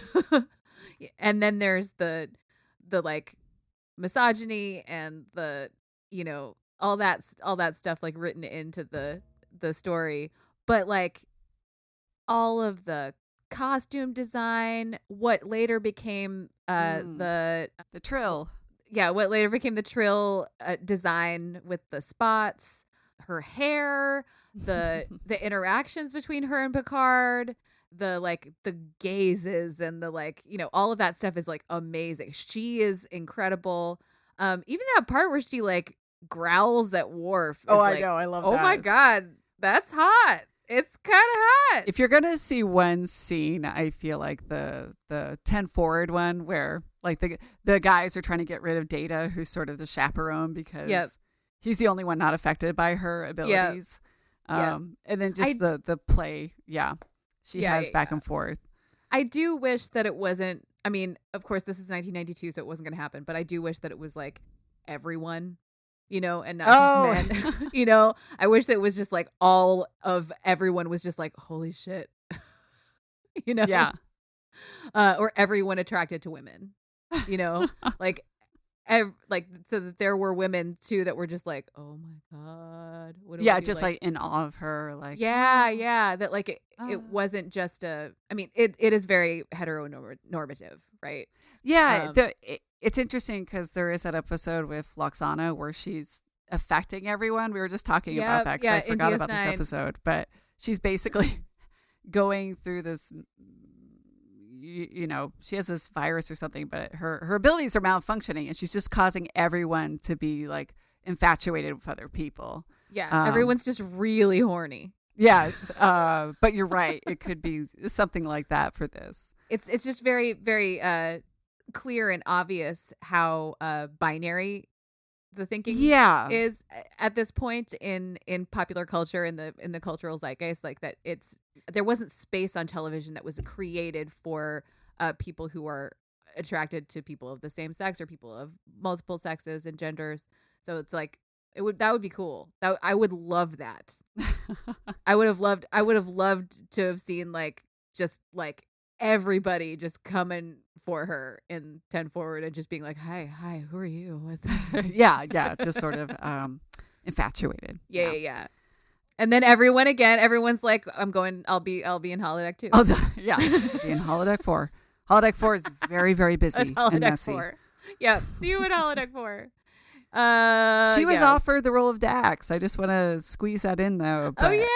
And then there's the like misogyny and the all that stuff like written into the story, but like all of the costume design, what later became the Trill. Yeah, what later became the Trill design with the spots, her hair, the interactions between her and Picard, the gazes and the all of that stuff is like amazing. She is incredible. Even that part where she like growls at Worf. Oh, I know. I love that. Oh my God, that's hot. It's kind of hot. If you're gonna see one scene, I feel like the 10 Forward one where like the guys are trying to get rid of Data, who's sort of the chaperone because he's the only one not affected by her abilities. And then just the play, she has back and forth. I do wish that it wasn't. I mean, of course, this is 1992, so it wasn't going to happen. But I do wish that it was like everyone. And not just men, I wish it was just like all of everyone was just like, holy shit, Yeah. Or everyone attracted to women, like so that there were women too that were just like, oh my God. What do I do? Just like in awe of her. Like, that like it wasn't just it is very heteronormative, right? Yeah. It's interesting because there is that episode with Loxana where she's affecting everyone. We were just talking about that because I forgot about this episode. But she's basically going through this, she has this virus or something, but her abilities are malfunctioning and she's just causing everyone to be like infatuated with other people. Yeah, everyone's just really horny. Yes, but you're right. It could be something like that for this. It's just very, very clear and obvious how binary the thinking is at this point in popular culture, in the cultural zeitgeist, like that there wasn't space on television that was created for people who are attracted to people of the same sex or people of multiple sexes and genders. So it's like that would be cool. I would love that. I would have loved to have seen like just like everybody just coming for her in 10 Forward and just being like, hi, who are you? Just sort of infatuated. Yeah. And then everyone's like, I'll be in holodeck too. I'll be in holodeck 4. Holodeck 4 is very, very busy and messy. 4. Yeah, see you in holodeck 4. She was offered the role of Dax. I just want to squeeze that in though. But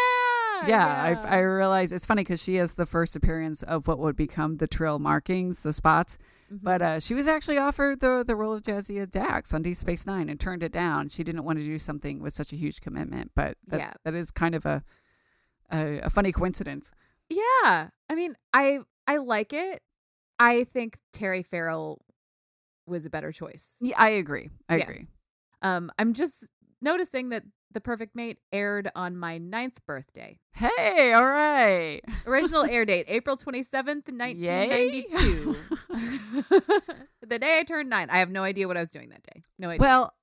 I realize it's funny because she has the first appearance of what would become the Trill markings, the spots. Mm-hmm. But she was actually offered the role of Jadzia Dax on Deep Space Nine and turned it down. She didn't want to do something with such a huge commitment. But that is kind of a funny coincidence. Yeah, I mean, I like it. I think Terry Farrell was a better choice. Yeah, I agree. I agree. I'm just noticing that The Perfect Mate aired on my 9th birthday. Hey, all right. Original air date, April 27th, 1992. The day I turned 9. I have no idea what I was doing that day. No idea. Well,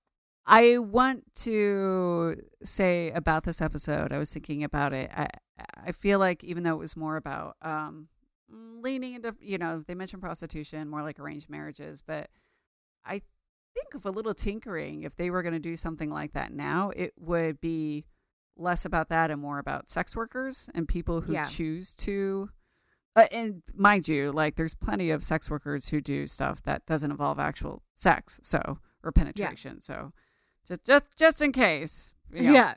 I want to say about this episode, I was thinking about it. I feel like even though it was more about leaning into, they mentioned prostitution, more like arranged marriages, but I think of a little tinkering, if they were going to do something like that now, it would be less about that and more about sex workers and people who choose to. And mind you, like there's plenty of sex workers who do stuff that doesn't involve actual sex, or penetration. So just in case.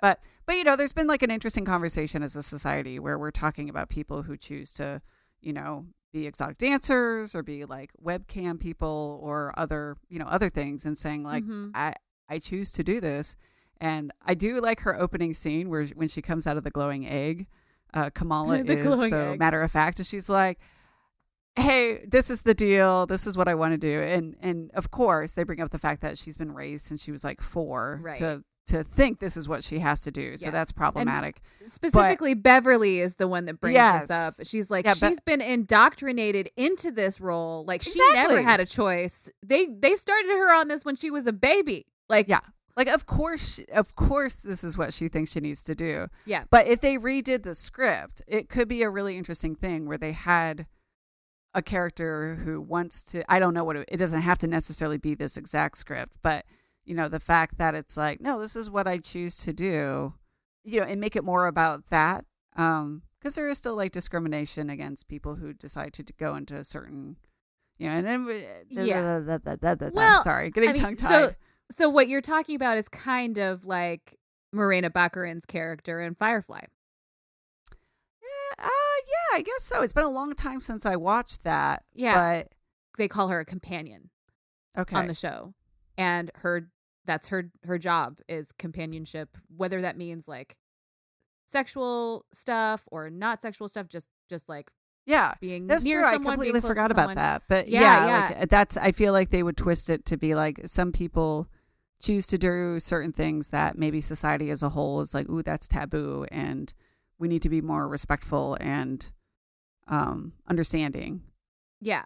But there's been like an interesting conversation as a society where we're talking about people who choose to, be exotic dancers or be like webcam people or other things, and saying like, I choose to do this. And I do like her opening scene when she comes out of the glowing egg. Kamala is so matter of fact, and she's like, hey, this is the deal. This is what I want to do. And of course they bring up the fact that she's been raised since she was like 4 to think this is what she has to do. So that's problematic. And specifically, Beverly is the one that brings this up. She's like, she's been indoctrinated into this role. Like she never had a choice. They started her on this when she was a baby. Like, like, of course, this is what she thinks she needs to do. Yeah. But if they redid the script, it could be a really interesting thing where they had a character who wants to, I don't know what it doesn't have to necessarily be this exact script, but the fact that it's like, no, this is what I choose to do, and make it more about that. Because there is still like discrimination against people who decide to go into a certain, and then, sorry, getting tongue tied. So what you're talking about is kind of like Morena Baccarin's character in Firefly. Yeah, I guess so. It's been a long time since I watched that. Yeah. But they call her a companion on the show. And that's her job is companionship, whether that means like sexual stuff or not sexual stuff, just like being that's near true. someone. I completely forgot about that. But like, that's, I feel like they would twist it to be like some people choose to do certain things that maybe society as a whole is like, ooh, that's taboo, and we need to be more respectful and understanding. Yeah.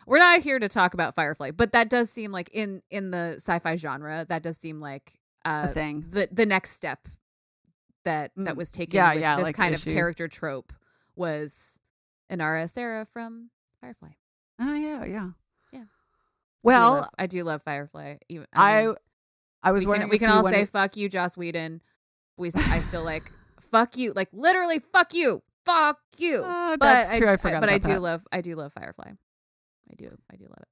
We're not here to talk about Firefly, but that does seem like in the sci-fi genre, that does seem like a thing. The next step that was taken with this like kind of character trope was Inara Sarah from Firefly. Oh yeah. Well, I do love Firefly. I was wondering. We can all say fuck you, Joss Whedon. I still like fuck you, like literally fuck you. That's true. I forgot. But I do love Firefly. I do love it.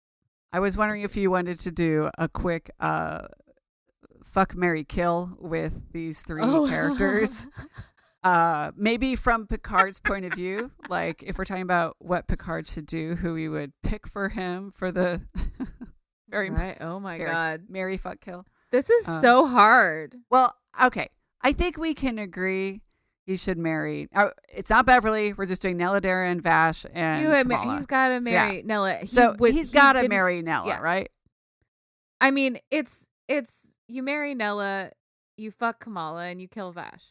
I was wondering if you wanted to do a quick fuck, marry, kill with these 3 characters. Maybe from Picard's point of view, like if we're talking about what Picard should do, who we would pick for him for the God, marry, fuck, kill. This is so hard. Well, okay, I think we can agree he should marry. It's not Beverly. We're just doing Nella Daren, Vash, and Kamala. He's got to marry Nella. He's got to marry Nella, right? I mean, it's you marry Nella, you fuck Kamala, and you kill Vash.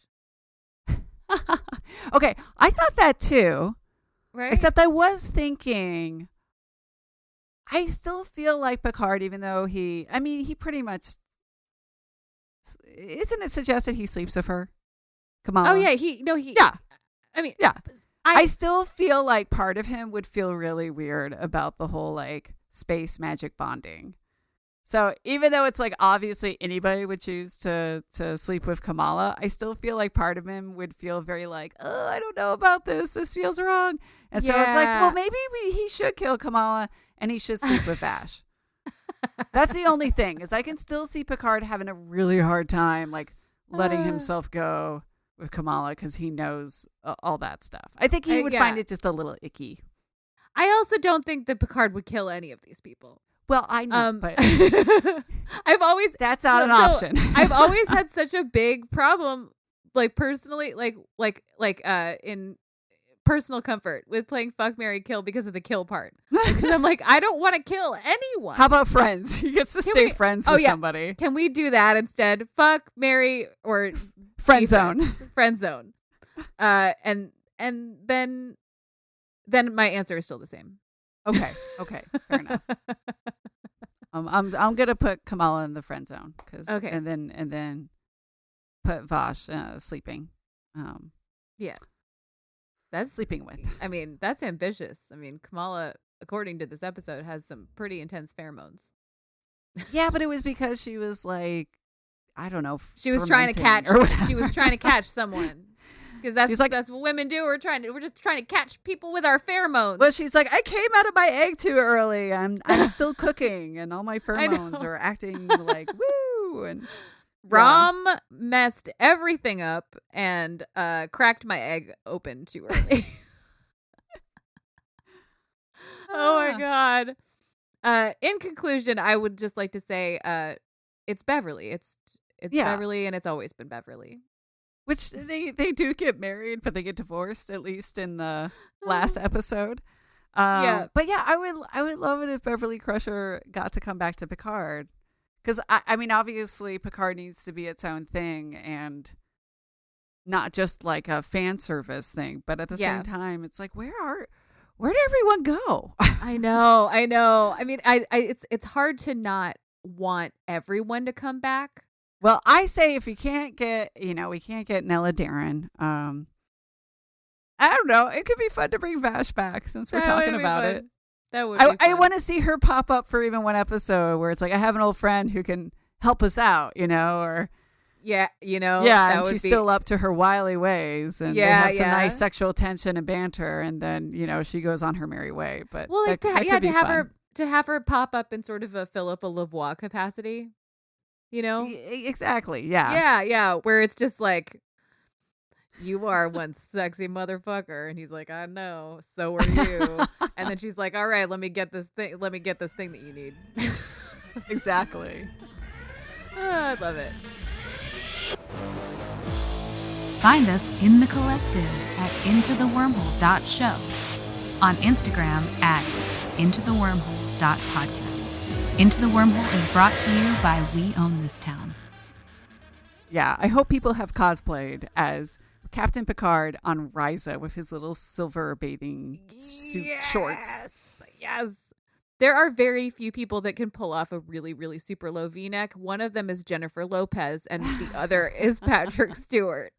Okay, I thought that too. Right. Except I was thinking, I still feel like Picard, even though he pretty much, isn't it suggested he sleeps with her? Kamala. Oh yeah, I still feel like part of him would feel really weird about the whole like space magic bonding. So even though it's like obviously anybody would choose to sleep with Kamala, I still feel like part of him would feel very like, oh, I don't know about this. This feels wrong. And so it's like, well, maybe he should kill Kamala and he should sleep with Vash. That's the only thing, is I can still see Picard having a really hard time like letting himself go with Kamala because he knows all that stuff. I think he would find it just a little icky. I also don't think that Picard would kill any of these people. Well, I know, but that's not an option. I've always had such a big problem, like personally, like in personal comfort with playing Fuck, Marry, Kill because of the kill part. Because I'm like, I don't want to kill anyone. How about friends? He gets to stay friends with somebody. Can we do that instead? Fuck, marry, or friend zone. Friend zone. And then my answer is still the same. Okay, fair enough. I'm gonna put Kamala in the friend zone and then put Vash sleeping. Yeah, that's sleeping with. I mean, that's ambitious. I mean, Kamala, according to this episode, has some pretty intense pheromones. Yeah, but it was because she was like, I don't know. She was trying to catch. She was trying to catch someone. Because that's what women do. We're just trying to catch people with our pheromones. Well, she's like, I came out of my egg too early. I'm still cooking, and all my pheromones are acting like woo. And Rom messed everything up and cracked my egg open too early. Oh my god. In conclusion, I would just like to say, it's Beverly. It's Beverly, and it's always been Beverly. Which they do get married, but they get divorced, at least in the last episode. But yeah, I would love it if Beverly Crusher got to come back to Picard, because I mean, obviously Picard needs to be its own thing and not just like a fan service thing. But at the same time, it's like, where did everyone go? I know. I mean, it's hard to not want everyone to come back. Well, I say if we can't get Nella Daren, I don't know. It could be fun to bring Vash back since we're talking about it. That would be fun. I want to see her pop up for even one episode where it's like, I have an old friend who can help us out, or and she's still up to her wily ways, and they have some nice sexual tension and banter, and then she goes on her merry way. But to have her pop up in sort of a Philippa Lavoie capacity. Exactly. Yeah. Where it's just like, you are one sexy motherfucker, and he's like, I know, so are you. And then she's like, all right, let me get this thing that you need. Exactly. I love it. Find us in the collective at intothewormhole.show, on Instagram at intothewormhole.podcast. Into the Wormhole is brought to you by We Own This Town. Yeah, I hope people have cosplayed as Captain Picard on Ryza with his little silver bathing suit shorts. Yes. There are very few people that can pull off a really, really super low V-neck. One of them is Jennifer Lopez, and the other is Patrick Stewart.